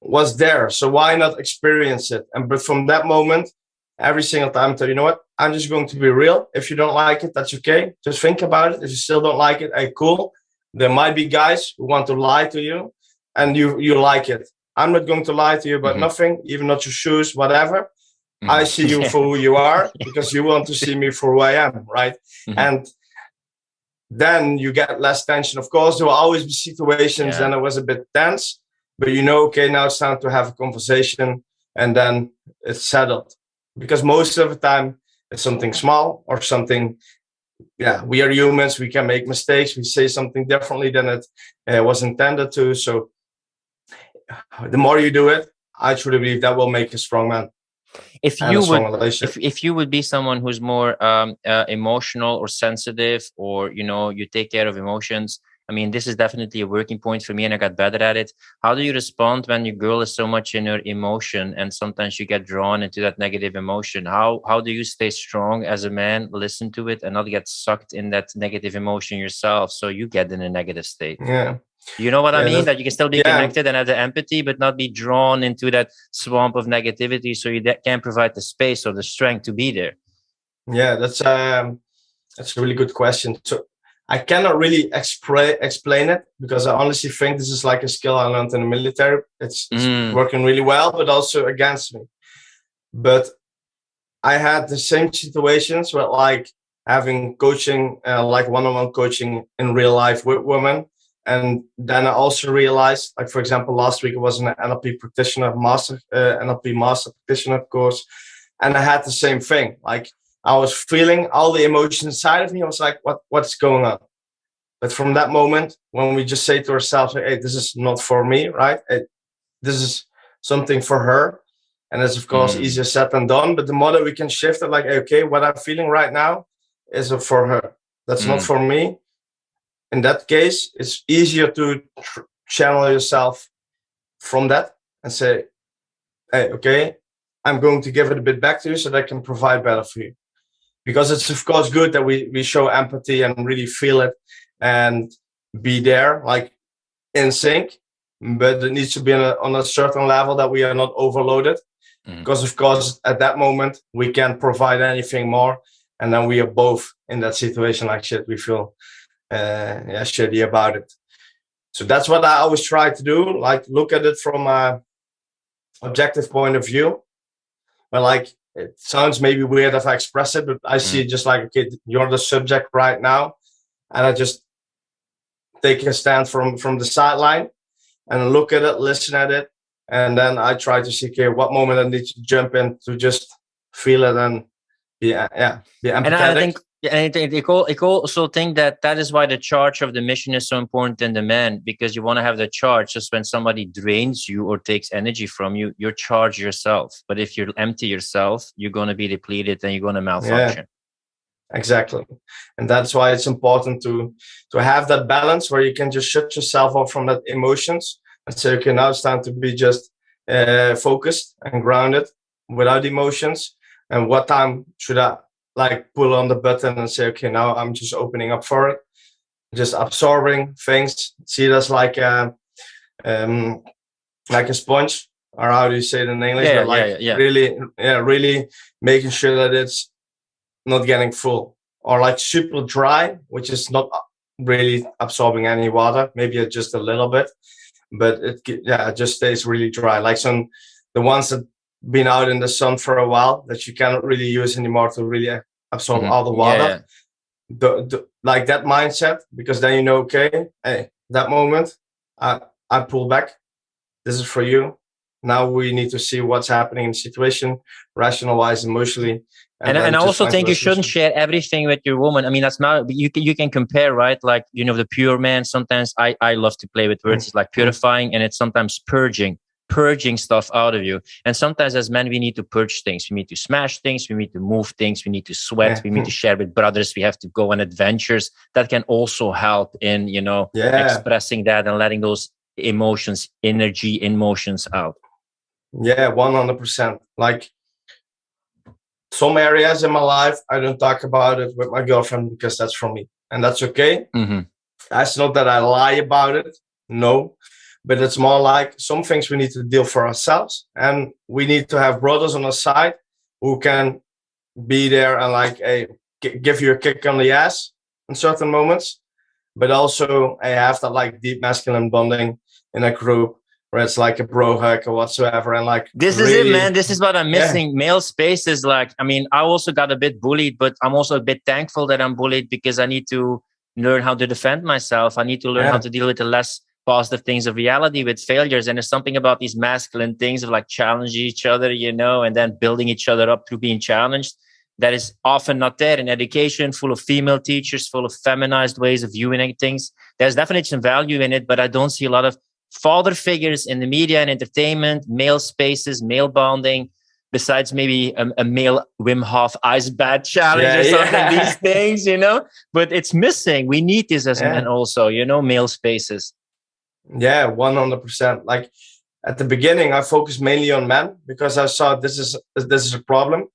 was there. So why not experience it? But from that moment, every single time I tell you know what, I'm just going to be real. If you don't like it, that's okay. Just think about it. If you still don't like it, hey, cool. There might be guys who want to lie to you and you like it. I'm not going to lie to you about nothing, even not your shoes, whatever. I see you for who you are because you want to see me for who I am, right? And then you get less tension. Of course, there will always be situations then it was a bit tense, but you know, okay, now it's time to have a conversation and then it's settled. Because most of the time it's something small or something. Yeah, we are humans. We can make mistakes. We say something differently than it was intended to. So the more you do it, I truly believe that will make a strong man. If you would be someone who's more emotional or sensitive, or, you know, you take care of emotions, I mean, this is definitely a working point for me and I got better at it. How do you respond when your girl is so much in her emotion and sometimes you get drawn into that negative emotion? How do you stay strong as a man, listen to it and not get sucked in that negative emotion yourself so you get in a negative state? Yeah. You know what I mean? That you can still be connected and have the empathy, but not be drawn into that swamp of negativity so you can provide the space or the strength to be there. Yeah, that's a really good question. So I cannot really explain it because I honestly think this is like a skill I learned in the military. It's working really well, but also against me. But I had the same situations with like having coaching, like one-on-one coaching in real life with women. And then I also realized, like, for example, last week it was an NLP practitioner master, NLP master practitioner course. And I had the same thing. Like, I was feeling all the emotions inside of me. I was like, what's going on? But from that moment, when we just say to ourselves, hey, this is not for me, right? This is something for her. And it's, of course, easier said than done. But the more that we can shift it, like, okay, what I'm feeling right now is for her. That's not for me. In that case, it's easier to channel yourself from that and say, hey, okay, I'm going to give it a bit back to you so that I can provide better for you. Because it's, of course, good that we show empathy and really feel it and be there, like in sync. But it needs to be on a certain level that we are not overloaded. Because, of course, at that moment, we can't provide anything more. And then we are both in that situation like shit. We feel shitty about it. So that's what I always try to do. Like, look at it from a objective point of view. But like, it sounds maybe weird if I express it, but I see it just like, okay, you're the subject right now. And I just take a stand from the sideline and look at it, listen at it. And then I try to see, okay, what moment I need to jump in to just feel it and be empathetic. And I also think that is why the charge of the mission is so important in the man, because you want to have the charge. Just when somebody drains you or takes energy from you, you're charged yourself. But if you're empty yourself, you're going to be depleted and you're going to malfunction. Yeah, exactly. And that's why it's important to have that balance where you can just shut yourself off from that emotions and say, okay, now it's time to be just focused and grounded without emotions. And what time should I like pull on the button and say, okay, now I'm just opening up for it, just absorbing things. See it as like a sponge, or how do you say it in English? Yeah, but like really making sure that it's not getting full, or like super dry, which is not really absorbing any water, maybe just a little bit, but it just stays really dry. Like the ones that been out in the sun for a while that you cannot really use anymore to really absorb all the water. Like that mindset, because then you know, okay, hey, that moment I pull back. This is for you. Now we need to see what's happening in the situation, rational wise, emotionally. And I also think you shouldn't share everything with your woman. I mean, that's not, you can compare, right? Like, the pure man, sometimes I love to play with words. It's like purifying, and it's sometimes purging stuff out of you. And sometimes as men, we need to purge things. We need to smash things. We need to move things. We need to sweat. We need to share with brothers. We have to go on adventures. That can also help in, expressing that and letting those emotions out. Yeah, 100%. Like, some areas in my life, I don't talk about it with my girlfriend because that's for me. And that's okay. That's not that I lie about it. No. But it's more like some things we need to deal for ourselves. And we need to have brothers on our side who can be there and like, hey, give you a kick on the ass in certain moments. But also, I have that like deep masculine bonding in a group where it's like a bro hug or whatsoever. And like, this is it, man. This is what I'm missing. Male space is like, I mean, I also got a bit bullied, but I'm also a bit thankful that I'm bullied, because I need to learn how to defend myself. I need to learn how to deal with the less positive things of reality, with failures. And there's something about these masculine things of like challenging each other, and then building each other up through being challenged, that is often not there in education, full of female teachers, full of feminized ways of viewing things. There's definitely some value in it, but I don't see a lot of father figures in the media and entertainment, male spaces, male bonding, besides maybe a male 𝗵𝗵𝗱𝗲𝗏 ice bath challenge or something, these things, but it's missing. We need this as men also, male spaces. Yeah, 100%. Like, at the beginning, I focused mainly on men because I saw this is a problem.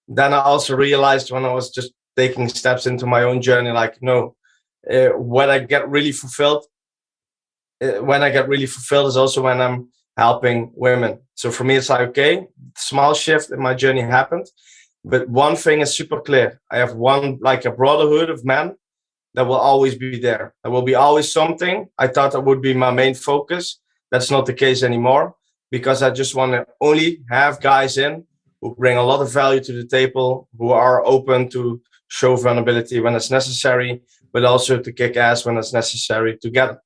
Then I also realized when I was just taking steps into my own journey, like, no, when I get really fulfilled is also when I'm helping women. So for me, it's like, okay, small shift in my journey happened. But one thing is super clear. I have a brotherhood of men that will always be there. There will be always something. I thought that would be my main focus. That's not the case anymore, because I just want to only have guys in who bring a lot of value to the table, who are open to show vulnerability when it's necessary, but also to kick ass when it's necessary together.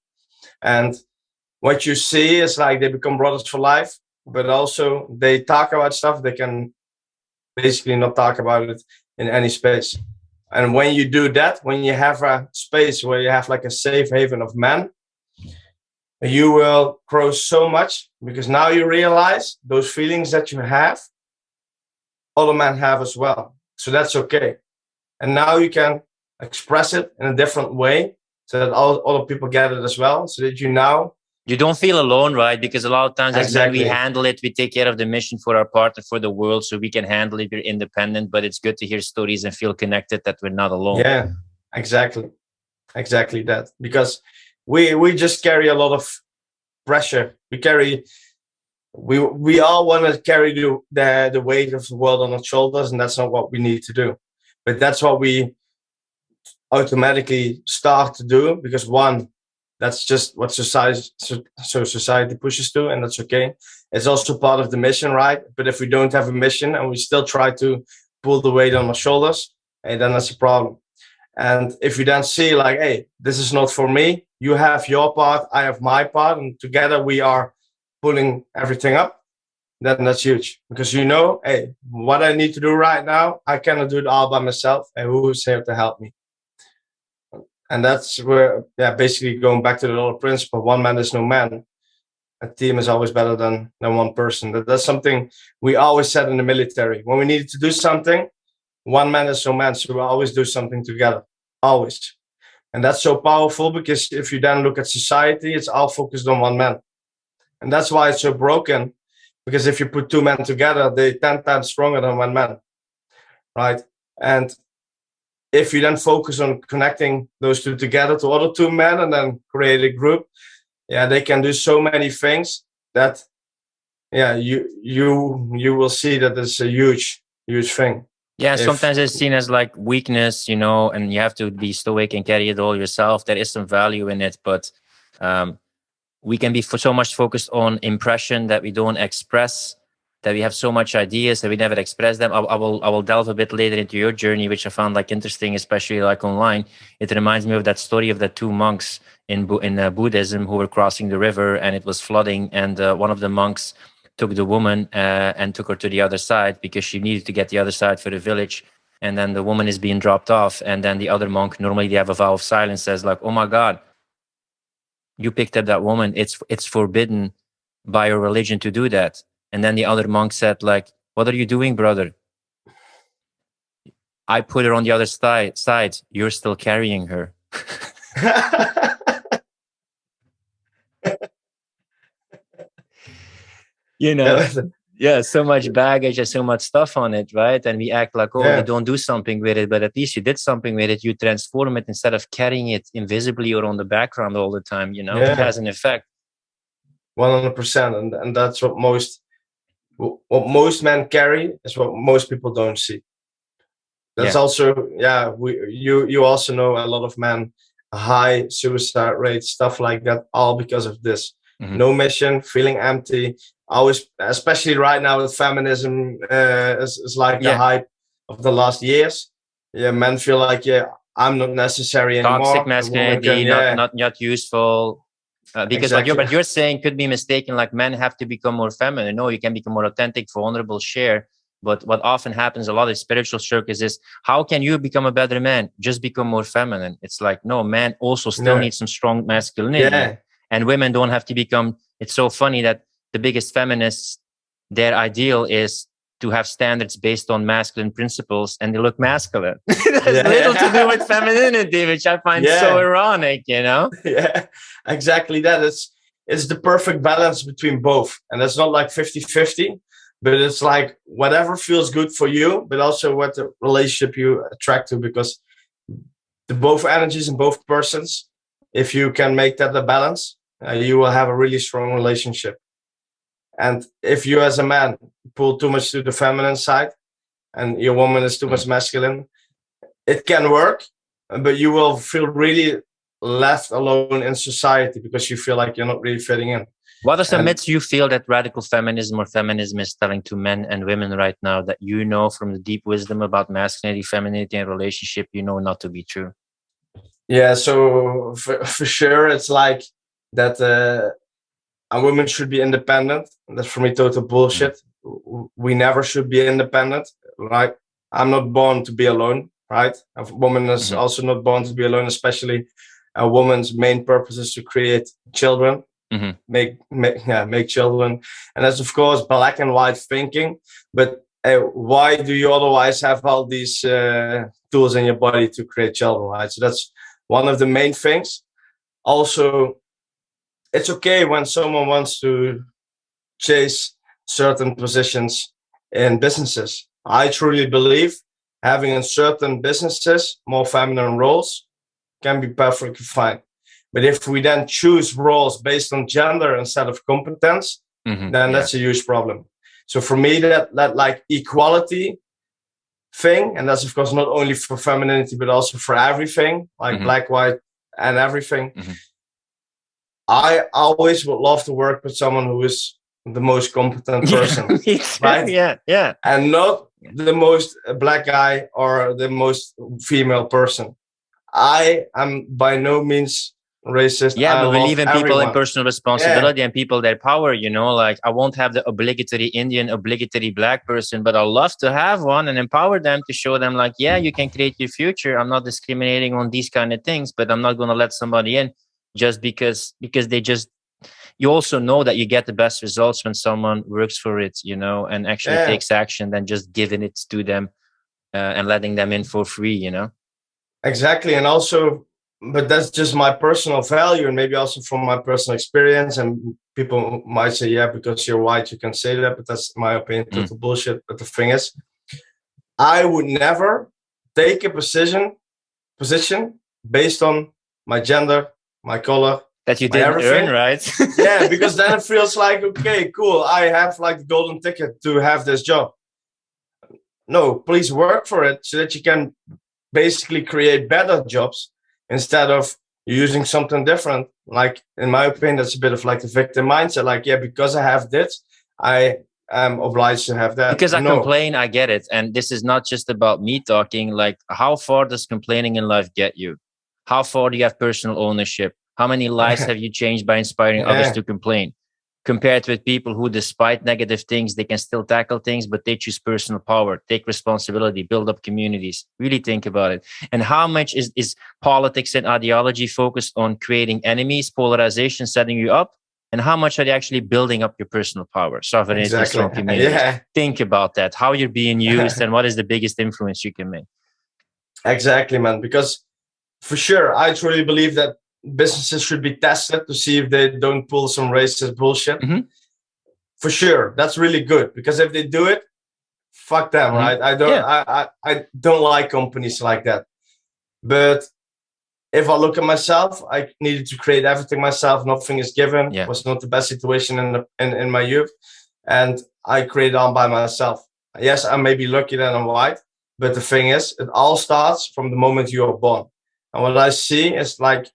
And what you see is like they become brothers for life, but also they talk about stuff they can basically not talk about it in any space. And when you do that, when you have a space where you have like a safe haven of men, you will grow so much, because now you realize those feelings that you have, other men have as well. So that's okay. And now you can express it in a different way so that other people get it as well. So that you don't feel alone, right? Because a lot of times as men, we exactly. handle it. We take care of the mission for our partner, for the world, so we can handle it. We're independent, but it's good to hear stories and feel connected that we're not alone. Yeah, exactly. Exactly that. Because we just carry a lot of pressure. We all want to carry the weight of the world on our shoulders, and that's not what we need to do. But that's what we automatically start to do, because one, that's just what society pushes to, and that's okay. It's also part of the mission, right? But if we don't have a mission and we still try to pull the weight on our shoulders, hey, then that's a problem. And if you then see like, hey, this is not for me, you have your part, I have my part, and together we are pulling everything up, then that's huge. Because hey, what I need to do right now, I cannot do it all by myself, and who is here to help me? And that's where, basically going back to the old principle, one man is no man. A team is always better than one person. That's something we always said in the military. When we needed to do something, one man is no man. So we always do something together, always. And that's so powerful, because if you then look at society, it's all focused on one man. And that's why it's so broken, because if you put two men together, they're 10 times stronger than one man, right? And if you then focus on connecting those two together to other two men and then create a group, they can do so many things that, you will see that it's a huge thing. Yeah, sometimes it's seen as like weakness, and you have to be stoic and carry it all yourself. There is some value in it, but we can be so much focused on impression that we don't express, that we have so much ideas that we never express them. I will delve a bit later into your journey, which I found like interesting, especially like online. It reminds me of that story of the two monks in Buddhism who were crossing the river, and it was flooding, and one of the monks took the woman and took her to the other side because she needed to get the other side for the village. And then the woman is being dropped off, and then the other monk, normally they have a vow of silence, says like, "Oh my God, you picked up that woman. It's forbidden by your religion to do that." And then the other monk said like, "What are you doing, brother? I put her on the other side. You're still carrying her." So much baggage and so much stuff on it, right? And we act like, you don't do something with it, but at least you did something with it. You transform it instead of carrying it invisibly or on the background all the time. It has an effect. 100%, and that's what most men carry is what most people don't see. That's also, you also know a lot of men, high suicide rates, stuff like that, all because of this. Mm-hmm. No mission, feeling empty. Always, especially right now with feminism, is like the hype of the last years. Men feel like, I'm not necessary anymore. Toxic masculinity, not useful. Because what you're saying could be mistaken, like men have to become more feminine. No, you can become more authentic, vulnerable, share. But what often happens a lot in spiritual circles is, how can you become a better man? Just become more feminine. It's like, no, men also still need some strong masculinity. Yeah. And women don't have to become, it's so funny that the biggest feminists, their ideal is to have standards based on masculine principles, and they look masculine. It has little to do with femininity, which I find so ironic, Yeah, exactly that. It's the perfect balance between both. And it's not like 50-50, but it's like whatever feels good for you, but also what the relationship you attract to, because the both energies in both persons, if you can make that a balance, you will have a really strong relationship. And if you as a man pull too much to the feminine side and your woman is too much masculine, it can work, but you will feel really left alone in society because you feel like you're not really fitting in. What are some myths you feel that radical feminism or feminism is telling to men and women right now that you know from the deep wisdom about masculinity, femininity, and relationship, you know not to be true? Yeah, so for sure, it's like that a woman should be independent. That's for me total bullshit. We never should be independent. Right? I'm not born to be alone. Right? A woman is also not born to be alone. Especially a woman's main purpose is to create children. Make children, and that's of course black and white thinking. But why do you otherwise have all these tools in your body to create children, right? So that's one of the main things. Also, it's okay when someone wants to chase certain positions in businesses. I truly believe having in certain businesses more feminine roles can be perfectly fine. But if we then choose roles based on gender instead of competence, then that's a huge problem. So for me, that like equality thing, and that's of course not only for femininity, but also for everything, like black, white, and everything. I always would love to work with someone who is the most competent person, right? Yeah. And not the most black guy or the most female person. I am by no means racist. Yeah, but believe in people in everyone. personal responsibility and people their power, you know, like I won't have the obligatory Indian, obligatory black person, but I'll love to have one and empower them to show them like, yeah, you can create your future. I'm not discriminating on these kind of things, but I'm not going to let somebody in just because they just, you also know that you get the best results when someone works for it, you know, and actually takes action than just giving it to them and letting them in for free, you know? Exactly. And also, but that's just my personal value and maybe also from my personal experience. And people might say, yeah, because you're white, you can say that, but that's my opinion, total bullshit. But the thing is, I would never take a position based on my gender, my color. That you didn't earn, right? Yeah, because then it feels like, okay, cool. I have like the golden ticket to have this job. No, please work for it so that you can basically create better jobs instead of using something different. Like, in my opinion, that's a bit of like the victim mindset. Like, yeah, because I have this, I am obliged to have that. Because I complain, I get it. And this is not just about me talking. Like, how far does complaining in life get you? How far do you have personal ownership? How many lives have you changed by inspiring others to complain? Compared with people who, despite negative things, they can still tackle things, but they choose personal power, take responsibility, build up communities. Really think about it. And how much is politics and ideology focused on creating enemies, polarization, setting you up? And how much are they actually building up your personal power, sovereignty, strong communities? Think about that, how you're being used and what is the biggest influence you can make. Exactly, man. Because for sure, I truly believe that businesses should be tested to see if they don't pull some racist bullshit. For sure, that's really good, because if they do it, fuck them, right? I don't like companies like that. But if I look at myself, I needed to create everything myself. Nothing is given. It was not the best situation in my youth, and I created all by myself. Yes, I may be lucky that I'm white, but the thing is, it all starts from the moment you are born. And what I see is like,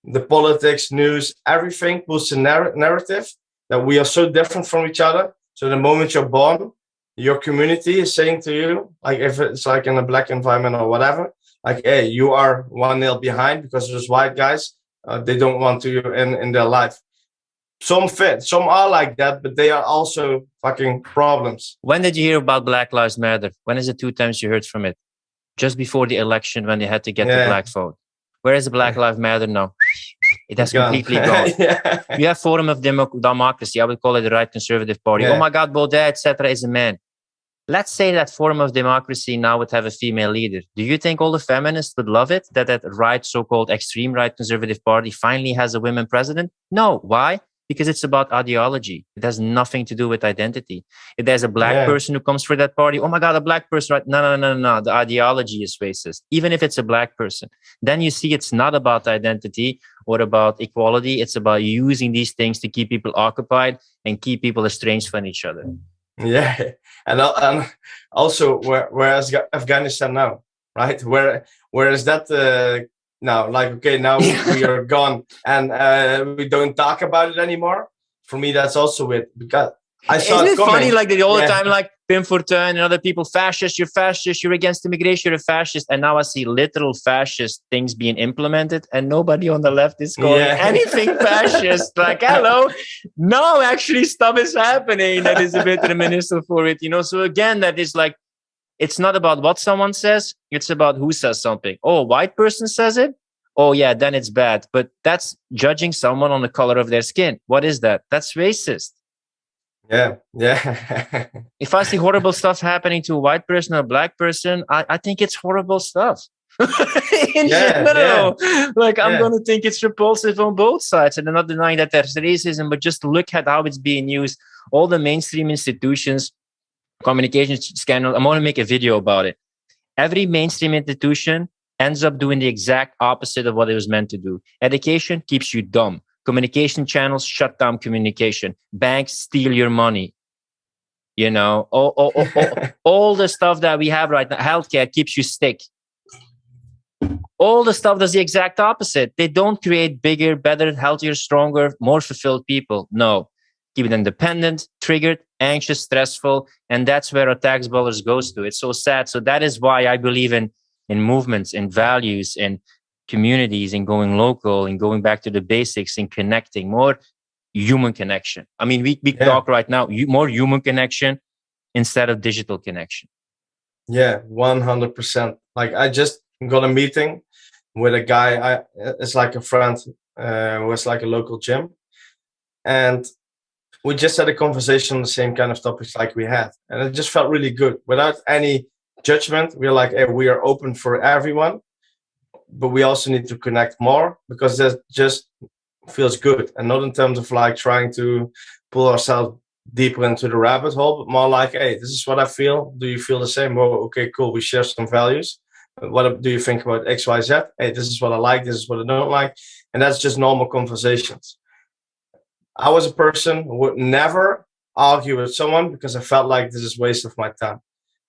the politics, news, everything puts a narrative that we are so different from each other. So the moment you're born, your community is saying to you, like if it's like in a black environment or whatever, like, hey, you are 1-0 behind because those white guys, they don't want you in their life. Some fit, some are like that, but they are also fucking problems. When did you hear about Black Lives Matter? When is the 2 times you heard from it? Just before the election, when they had to get the black vote. Where is the Black Lives Matter now? It has completely gone. You have Forum of Democracy. I would call it the right conservative party. Oh my God, Baudet, etc. is a man. Let's say that Forum of Democracy now would have a female leader. Do you think all the feminists would love it? That right, so-called extreme right conservative party finally has a women president? No. Why? Because it's about ideology. It has nothing to do with identity. If there's a black person who comes for that party, oh my God, a black person, right? No. The ideology is racist, even if it's a black person. Then you see it's not about identity or about equality. It's about using these things to keep people occupied and keep people estranged from each other. Yeah. And also, where is Afghanistan now, right? Where is that now? Like, okay, now we are gone and we don't talk about it anymore. for me, that's also it, because I saw Isn't it coming. funny, like they all the time, like 𝗵𝗀𝗀𝗃 and other people, fascist, you're against immigration, you're a fascist. And now I see literal fascist things being implemented, and nobody on the left is calling anything fascist. Like, hello, no, actually stuff is happening that is a bit reminiscent for it, So again, that is like, it's not about what someone says, it's about who says something. Oh, a white person says it? Oh yeah, then it's bad. But that's judging someone on the color of their skin. What is that? That's racist. Yeah. If I see horrible stuff happening to a white person or a black person, I think it's horrible stuff. In general. Like, I'm going to think it's repulsive on both sides. And I'm not denying that there's racism, but just look at how it's being used. All the mainstream institutions, communication scandal, I'm going to make a video about it. Every mainstream institution ends up doing the exact opposite of what it was meant to do. Education keeps you dumb. Communication channels shut down communication. Banks steal your money. All the stuff that we have right now. Healthcare keeps you sick. All the stuff does the exact opposite. They don't create bigger, better, healthier, stronger, more fulfilled people. No. Keep it independent, triggered, anxious, stressful. And that's where our tax dollars goes to. It's so sad. So that is why I believe in movements, in values, in communities, and going local, and going back to the basics, and connecting, more human connection. I mean, we talk right now, more human connection instead of digital connection. Yeah, 100%. Like, I just got a meeting with a guy, it's like a friend who has like a local gym. And we just had a conversation on the same kind of topics like we had. And it just felt really good. Without any judgment, we're like, hey, we are open for everyone. But we also need to connect more, because that just feels good, and not in terms of like trying to pull ourselves deeper into the rabbit hole, but more like, hey, this is what I feel. Do you feel the same? Oh, okay, cool. We share some values. What do you think about X, Y, Z? Hey, this is what I like. This is what I don't like. And that's just normal conversations. I was a person who would never argue with someone because I felt like this is a waste of my time.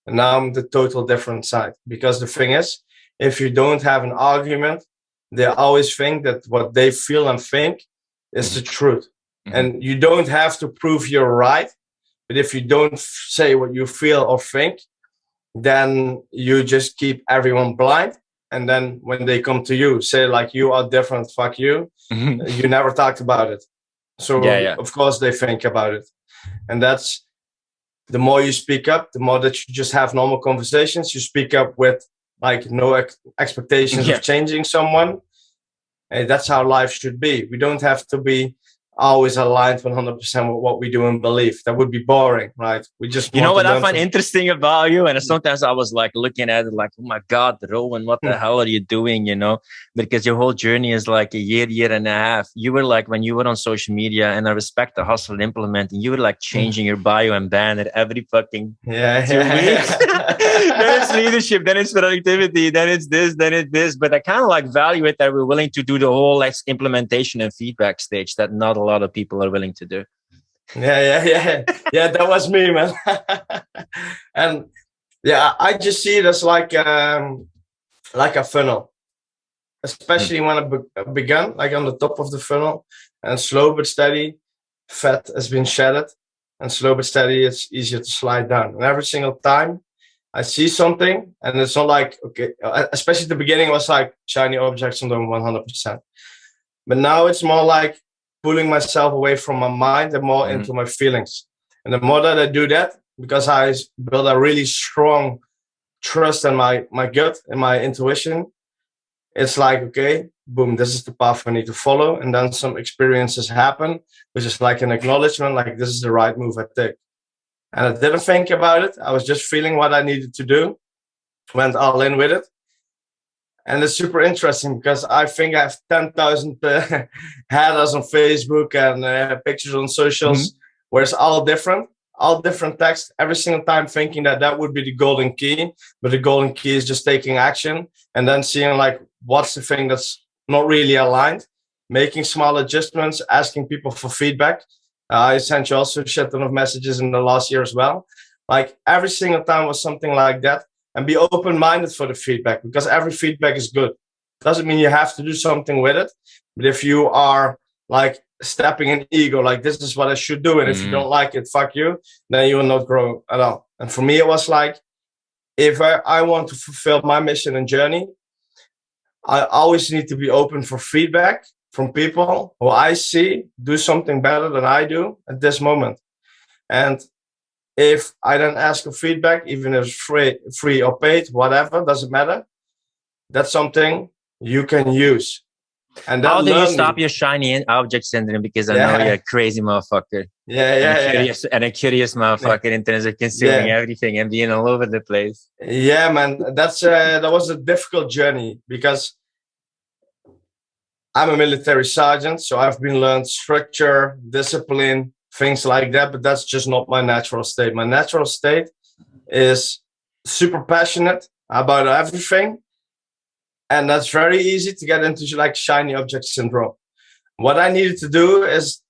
And now I'm the total different side, because the thing is, if you don't have an argument, they always think that what they feel and think is the truth. And you don't have to prove you're right. But if you don't say what you feel or think, then you just keep everyone blind. And then when they come to you, say like, you are different, fuck you. You never talked about it. So of course they think about it. And that's, the more you speak up, the more that you just have normal conversations. You speak up with like no expectations of changing someone. And that's how life should be. We don't have to be always aligned 100% with what we do and believe. That would be boring, right? We just, you know what I find interesting about you? And sometimes I was like looking at it like, oh my God, Rowan, what the hell are you doing? Because your whole journey is like a year and a half. You were like, when you were on social media, and I respect the hustle and implement, and you were like changing your bio and banner every fucking 2 weeks. Then it's leadership, then it's productivity, then it's this, then it's this. But I kind of like value it that we're willing to do the whole like implementation and feedback stage that not a lot of people are willing to do. Yeah, that was me, man. And yeah, I just see it as like a funnel, especially when I began, like on the top of the funnel, and slow but steady, fat has been shedded, and slow but steady, it's easier to slide down. And every single time I see something, and it's not like, okay, especially at the beginning, it was like shiny object syndrome 100%. But now it's more like pulling myself away from my mind and more into my feelings. And the more that I do that, because I build a really strong trust in my gut and my intuition, it's like, okay, boom, this is the path I need to follow. And then some experiences happen, which is like an acknowledgement, like this is the right move I take. And I didn't think about it. I was just feeling what I needed to do, went all in with it. And it's super interesting because I think I have 10,000 headers on Facebook and pictures on socials, where it's all different text, every single time thinking that would be the golden key. But the golden key is just taking action and then seeing like, what's the thing that's not really aligned, making small adjustments, asking people for feedback. I sent you also a shit ton of messages in the last year as well. Like every single time was something like that. And be open-minded for the feedback, because every feedback is good. Doesn't mean you have to do something with it. But if you are like stepping in ego, like this is what I should do, and if you don't like it, fuck you, then you will not grow at all. And for me, it was like, if I want to fulfill my mission and journey, I always need to be open for feedback from people who I see do something better than I do at this moment. And if I don't ask for feedback, even if it's free or paid, whatever, doesn't matter, that's something you can use. And how do you stop your shiny object syndrome? Because I know you're a crazy motherfucker. And a curious motherfucker in terms of consuming everything and being all over the place. Yeah, man, that was a difficult journey, because I'm a military sergeant, so I've been learned structure, discipline, things like that, but that's just not my natural state. My natural state is super passionate about everything. And that's very easy to get into, like, shiny object syndrome. What I needed to do is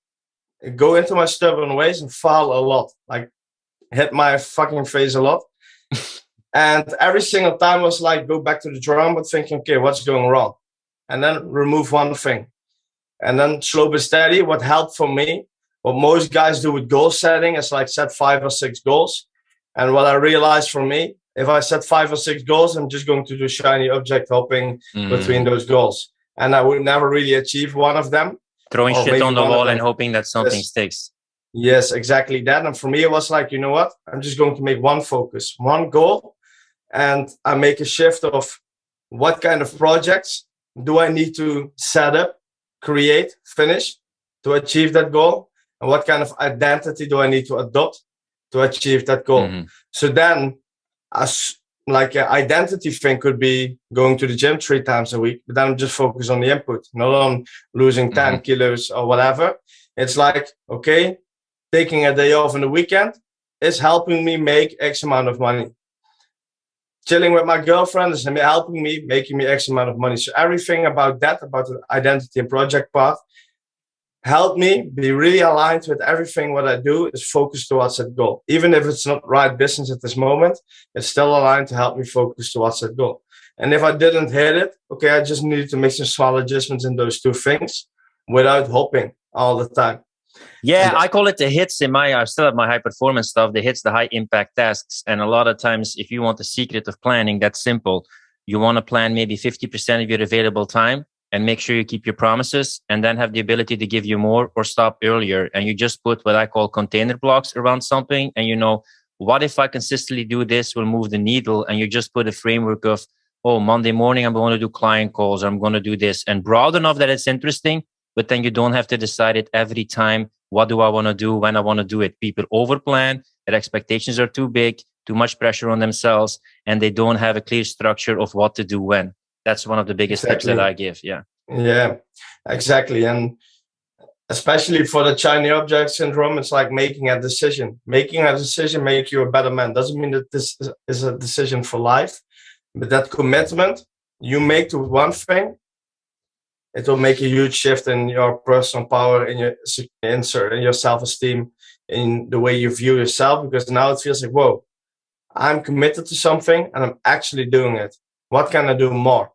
go into my stubborn ways and fall a lot, like hit my fucking face a lot. And every single time was like, go back to the drawing board thinking, okay, what's going wrong? And then remove one thing. And then slow but steady, what helped for me, what most guys do with goal setting is like set 5 or 6 goals. And what I realized for me, if I set 5 or 6 goals, I'm just going to do shiny object hopping between those goals. And I would never really achieve one of them. Throwing shit on the wall and hoping that something sticks. Yes, exactly that. And for me, it was like, you know what? I'm just going to make one focus, one goal. And I make a shift of what kind of projects do I need to set up, create, finish to achieve that goal? And what kind of identity do I need to adopt to achieve that goal? So then, like an identity thing could be going to the gym 3 times a week, but then I'm just focused on the input, not on losing 10 kilos or whatever. It's like, okay, taking a day off on the weekend is helping me make X amount of money. Chilling with my girlfriend is helping me, making me X amount of money. So everything about that, about the identity and project path, helped me be really aligned with everything what I do is focused towards that goal. Even if it's not right business at this moment, it's still aligned to help me focus towards that goal. And if I didn't hit it, okay, I just needed to make some small adjustments in those 2 things without hopping all the time. Yeah, I call it the hits I still have my high performance stuff, the hits, the high impact tasks. And a lot of times, if you want the secret of planning, that's simple. You want to plan maybe 50% of your available time and make sure you keep your promises, and then have the ability to give you more or stop earlier. And you just put what I call container blocks around something. And you know, what if I consistently do this will move the needle? And you just put a framework of, oh, Monday morning, I'm going to do client calls. I'm going to do this, and broad enough that it's interesting. But then you don't have to decide it every time. What do I want to do when I want to do it? People overplan. Their expectations are too big, too much pressure on themselves, and they don't have a clear structure of what to do when. That's one of the biggest tips that I give. Yeah. Yeah, exactly. And especially for the shiny object syndrome, it's like making a decision. Making a decision makes you a better man. Doesn't mean that this is a decision for life, but that commitment you make to one thing, it will make a huge shift in your personal power, in your insert, in your self-esteem, in the way you view yourself. Because now it feels like, whoa, I'm committed to something and I'm actually doing it. What can I do more?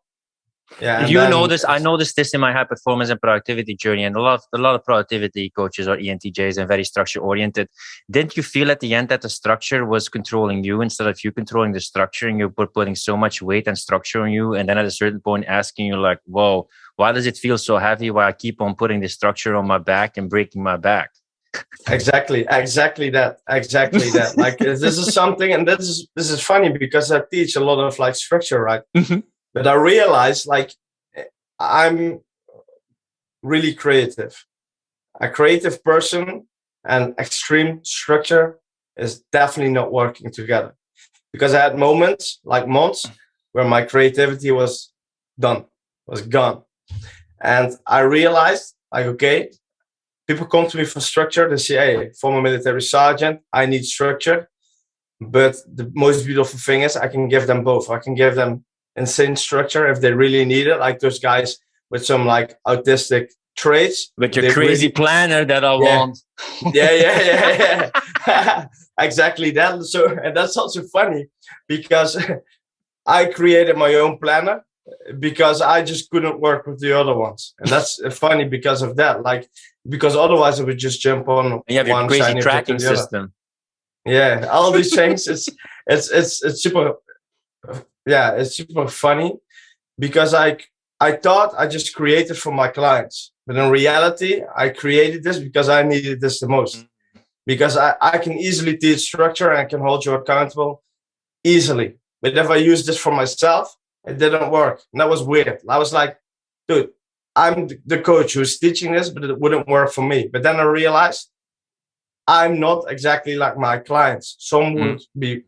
Yeah, you notice, I noticed this in my high performance and productivity journey, and a lot of productivity coaches are ENTJs and very structure oriented. Didn't you feel at the end that the structure was controlling you instead of you controlling the structure, and you were putting so much weight and structure on you? And then at a certain point asking you like, whoa, why does it feel so heavy? Why I keep on putting the structure on my back and breaking my back? Exactly that. Like this is something, and this is funny because I teach a lot of like structure, right? But I realized like I'm really creative. A creative person and extreme structure is definitely not working together, because I had moments like months where my creativity was gone. And I realized like, okay, people come to me for structure. They say, hey, former military sergeant, I need structure. But the most beautiful thing is I can give them both. I can give them insane structure if they really need it, like those guys with some like autistic traits. With your crazy planner that I want. Yeah. Exactly that. So, and that's also funny because I created my own planner because I just couldn't work with the other ones. And that's funny because of that. Like, because otherwise I would just jump on And you have your one crazy shiny object to tracking the other. system. Yeah, all these things. It's super. Yeah, it's super funny because I thought I just created for my clients, but in reality, I created this because I needed this the most. Because I can easily teach structure and I can hold you accountable easily. But if I use this for myself, it didn't work. And that was weird. I was like, dude, I'm the coach who's teaching this, but it wouldn't work for me. But then I realized I'm not exactly like my clients. Some would be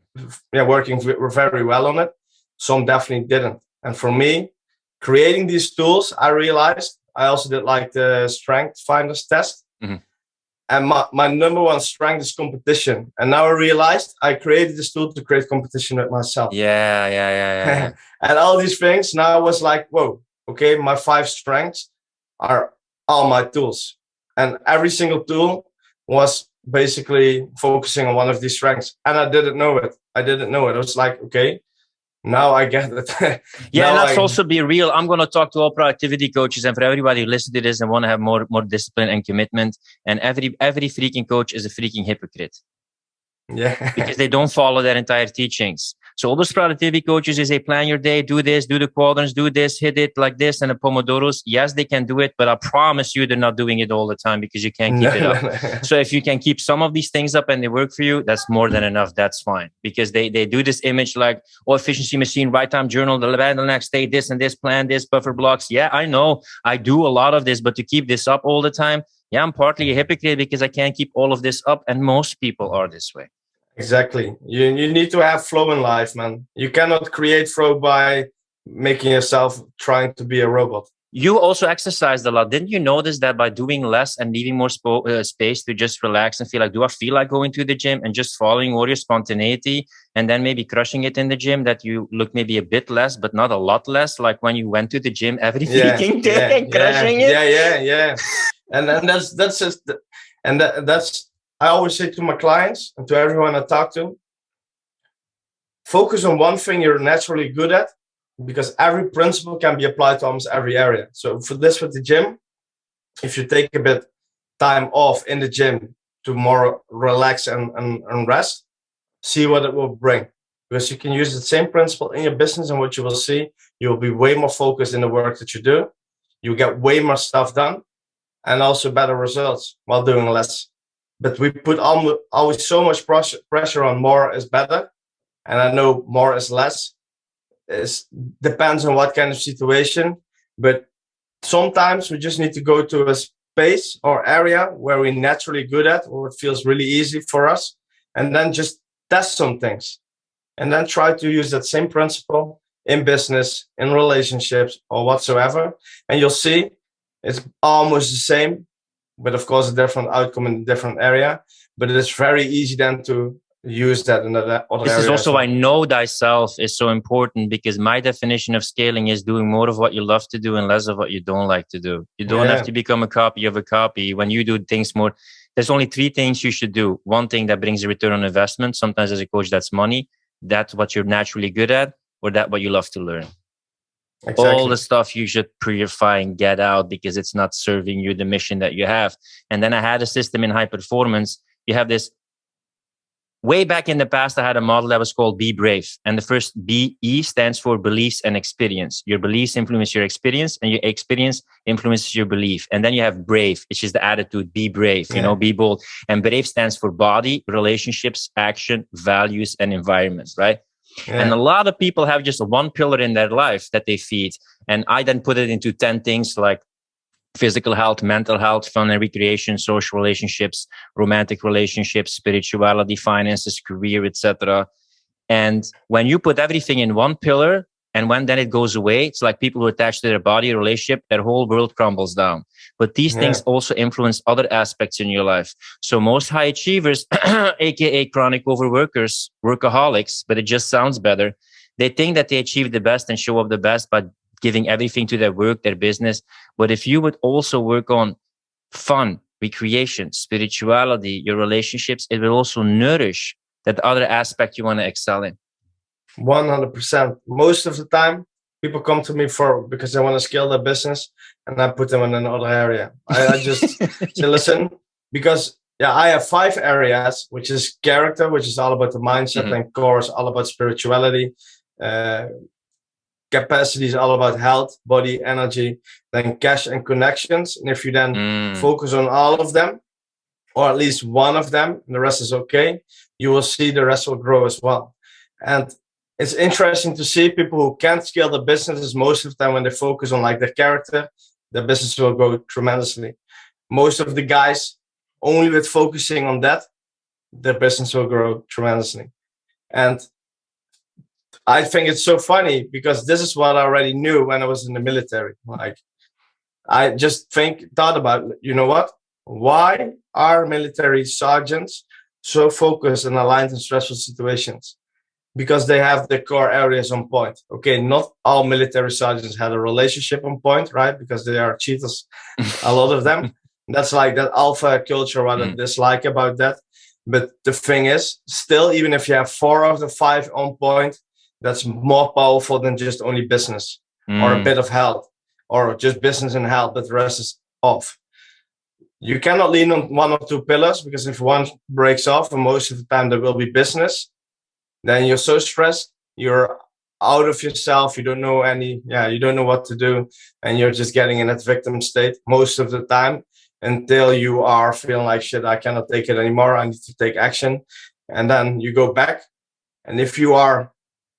working very well on it. Some definitely didn't. And for me, creating these tools, I realized I also did like the strength finders test. And my number one strength is competition. And now I realized I created this tool to create competition with myself. Yeah. And all these things, now I was like, whoa, okay, my 5 strengths are all my tools. And every single tool was basically focusing on one of these strengths. And I didn't know it. I was like, okay, now I get it. Yeah, and let's also be real. I'm going to talk to all productivity coaches, and for everybody who listens to this and want to have more discipline and commitment. And every freaking coach is a freaking hypocrite. Yeah. Because they don't follow their entire teachings. So all those productivity coaches, they say, plan your day, do this, do the quadrants, do this, hit it like this, and the Pomodoros. Yes, they can do it, but I promise you they're not doing it all the time because you can't keep it up. So if you can keep some of these things up and they work for you, that's more than enough. That's fine. Because they do this image like, oh, efficiency machine, right time journal, the next day, this and this, plan this, buffer blocks. Yeah, I know I do a lot of this, but to keep this up all the time, yeah, I'm partly a hypocrite because I can't keep all of this up. And most people are this way. Exactly. You need to have flow in life, man. You cannot create flow by making yourself trying to be a robot. You also exercised a lot. Didn't you notice that by doing less and leaving more space to just relax and feel like, do I feel like going to the gym, and just following all your spontaneity and then maybe crushing it in the gym, that you look maybe a bit less, but not a lot less, like when you went to the gym every freaking day and crushing it? Yeah. And that's just, and that's, I always say to my clients and to everyone I talk to, focus on one thing you're naturally good at, because every principle can be applied to almost every area. So for this with the gym, if you take a bit time off in the gym to more relax and rest, see what it will bring. Because you can use the same principle in your business, and what you will see, you will be way more focused in the work that you do. You get way more stuff done and also better results while doing less. But we put always so much pressure on more is better. And I know more is less. It depends on what kind of situation. But sometimes we just need to go to a space or area where we're naturally good at, or it feels really easy for us. And then just test some things. And then try to use that same principle in business, in relationships, or whatsoever. And you'll see it's almost the same, but of course a different outcome in a different area. But it's very easy then to use that in other areas. This is also why know thyself is so important, because my definition of scaling is doing more of what you love to do and less of what you don't like to do. You don't have to become a copy of a copy. When you do things more, there's only 3 things you should do. One thing that brings a return on investment. Sometimes as a coach, that's money. That's what you're naturally good at, or that what you love to learn. Exactly. All the stuff you should purify and get out because it's not serving you the mission that you have. And then I had a system in high performance. You have this. Way back in the past, I had a model that was called Be Brave. And the first BE stands for beliefs and experience. Your beliefs influence your experience, and your experience influences your belief. And then you have brave, which is the attitude, be brave, you know, be bold. And brave stands for body, relationships, action, values, and environment, right? Yeah. And a lot of people have just one pillar in their life that they feed. And I then put it into 10 things like physical health, mental health, fun and recreation, social relationships, romantic relationships, spirituality, finances, career, etc. And when you put everything in one pillar, and when then it goes away, it's like people who attach to their body, relationship, their whole world crumbles down. But these things also influence other aspects in your life. So most high achievers, aka chronic overworkers, workaholics, but it just sounds better. They think that they achieve the best and show up the best by giving everything to their work, their business. But if you would also work on fun, recreation, spirituality, your relationships, it will also nourish that other aspect you want to excel in. 100%. Most of the time, people come to me because they want to scale their business, and I put them in another area. I just say, listen, because I have 5 areas, which is character, which is all about the mindset, and core is all about spirituality. Capacity is all about health, body, energy, then cash and connections. And if you then focus on all of them, or at least one of them, and the rest is okay, you will see the rest will grow as well. And it's interesting to see people who can't scale the businesses, most of the time when they focus on like their character, the business will grow tremendously. Most of the guys, only with focusing on that, their business will grow tremendously. And I think it's so funny because this is what I already knew when I was in the military. Like, I just thought about, you know what? Why are military sergeants so focused and aligned in stressful situations? Because they have the core areas on point. Okay, not all military sergeants had a relationship on point, right? Because they are cheaters, a lot of them. That's like that alpha culture, what I dislike about that. But the thing is, still, even if you have 4 of the 5 on point, that's more powerful than just only business or a bit of health, or just business and health, but the rest is off. You cannot lean on 1 or 2 pillars, because if one breaks off, and most of the time there will be business, then you're so stressed, you're out of yourself, you don't know you don't know what to do, and you're just getting in that victim state most of the time, until you are feeling like, shit, I cannot take it anymore, I need to take action. And then you go back, and if you are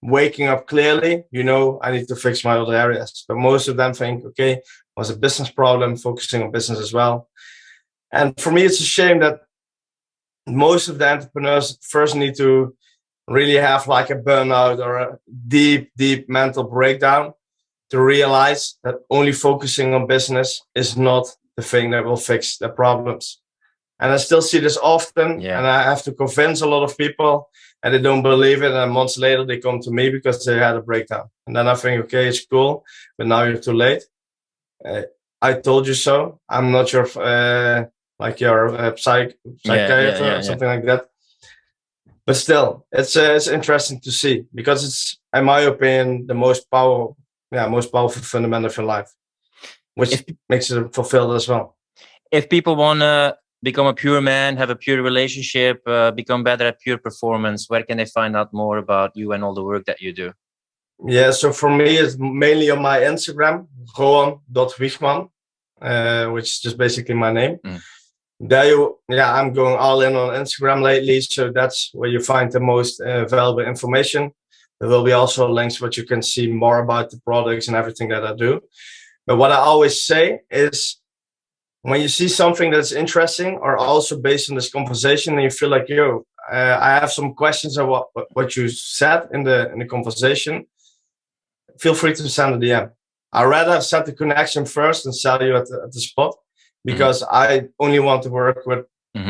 waking up clearly, you know, I need to fix my other areas. But most of them think, okay, it was a business problem, focusing on business as well. And for me, it's a shame that most of the entrepreneurs first need to really have like a burnout or a deep, deep mental breakdown to realize that only focusing on business is not the thing that will fix their problems. And I still see this often, and I have to convince a lot of people, and they don't believe it. And months later, they come to me because they had a breakdown. And then I think, okay, it's cool, but now you're too late. I told you so. I'm not your like your psychiatrist or something like that. But still, it's interesting to see, because it's, in my opinion, the most powerful fundamental of your life, which makes it fulfilled as well. If people want to become a pure man, have a pure relationship, become better at pure performance, where can they find out more about you and all the work that you do? Yeah, so for me, it's mainly on my Instagram, 𝗏𝗏𝗧, which is just basically my name. There I'm going all in on Instagram lately, so that's where you find the most valuable information. There will be also links what you can see more about the products and everything that I do. But what I always say is, when you see something that's interesting, or also based on this conversation, and you feel like, I have some questions about what you said in the conversation, feel free to send a DM. I'd rather set the connection first and sell you at the spot, because I only want to work with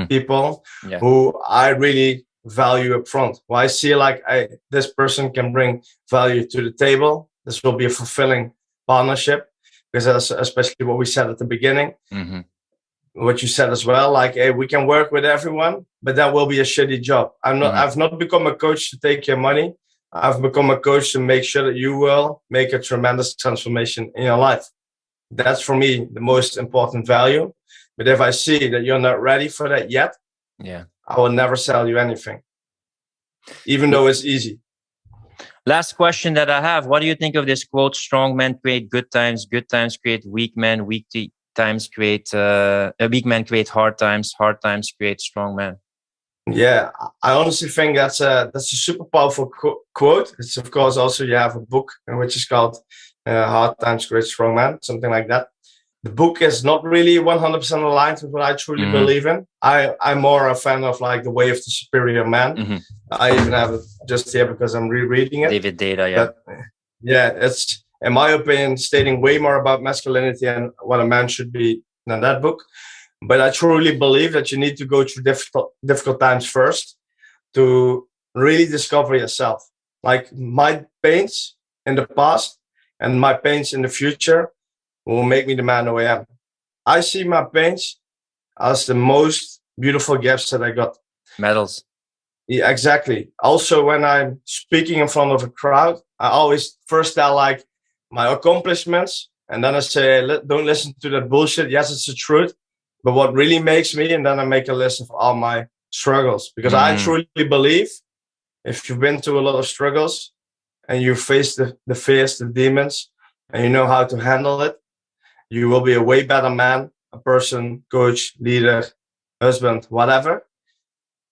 people who I really value up front. Well, I see like this person can bring value to the table. This will be a fulfilling partnership, because that's especially what we said at the beginning. What you said as well, like, hey, we can work with everyone, but that will be a shitty job. I've not become a coach to take your money. I've become a coach to make sure that you will make a tremendous transformation in your life. That's for me the most important value. But if I see that you're not ready for that yet, I will never sell you anything, even though it's easy. Last question that I have: what do you think of this quote? Strong men create good times create weak men, weak men create hard times create strong men. Yeah, I honestly think that's a super powerful quote. It's, of course, also you have a book which is called Hard Times Create Strong Men, something like that. The book is not really 100% aligned with what I truly believe in. I'm more a fan of like The Way of the Superior Man. I even have it just here because I'm rereading it. David Data, yeah. But, it's, in my opinion, stating way more about masculinity and what a man should be than that book. But I truly believe that you need to go through difficult times first to really discover yourself. Like, my pains in the past and my pains in the future will make me the man who I am. I see my pains as the most beautiful gifts that I got. Medals. Yeah, exactly. Also, when I'm speaking in front of a crowd, I always first tell, like, my accomplishments, and then I say, don't listen to that bullshit. Yes, it's the truth, but what really makes me, and then I make a list of all my struggles, because I truly believe if you've been through a lot of struggles and you face the fears, the demons, and you know how to handle it, you will be a way better man, a person, coach, leader, husband, whatever,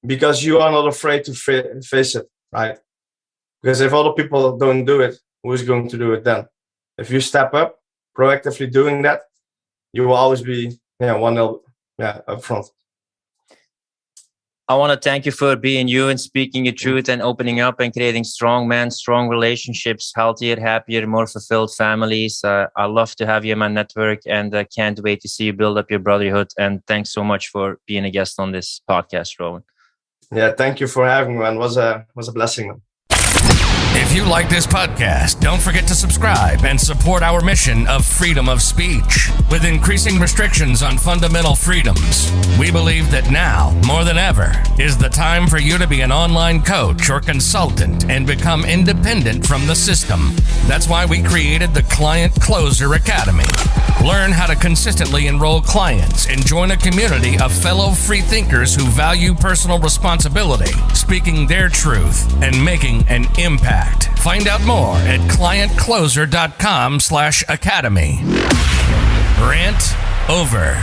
because you are not afraid to face it, right? Because if other people don't do it, who's going to do it then? If you step up, proactively doing that, you will always be up front. I want to thank you for being you and speaking your truth and opening up and creating strong men, strong relationships, healthier, happier, more fulfilled families. I love to have you in my network, and I can't wait to see you build up your brotherhood. And thanks so much for being a guest on this podcast, Rowan. Yeah, thank you for having me, man. It was a blessing. If you like this podcast, don't forget to subscribe and support our mission of freedom of speech. With increasing restrictions on fundamental freedoms, we believe that now, more than ever, is the time for you to be an online coach or consultant and become independent from the system. That's why we created the Client Closer Academy. Learn how to consistently enroll clients and join a community of fellow free thinkers who value personal responsibility, speaking their truth, and making an impact. Find out more at clientcloser.com/academy. Rant over.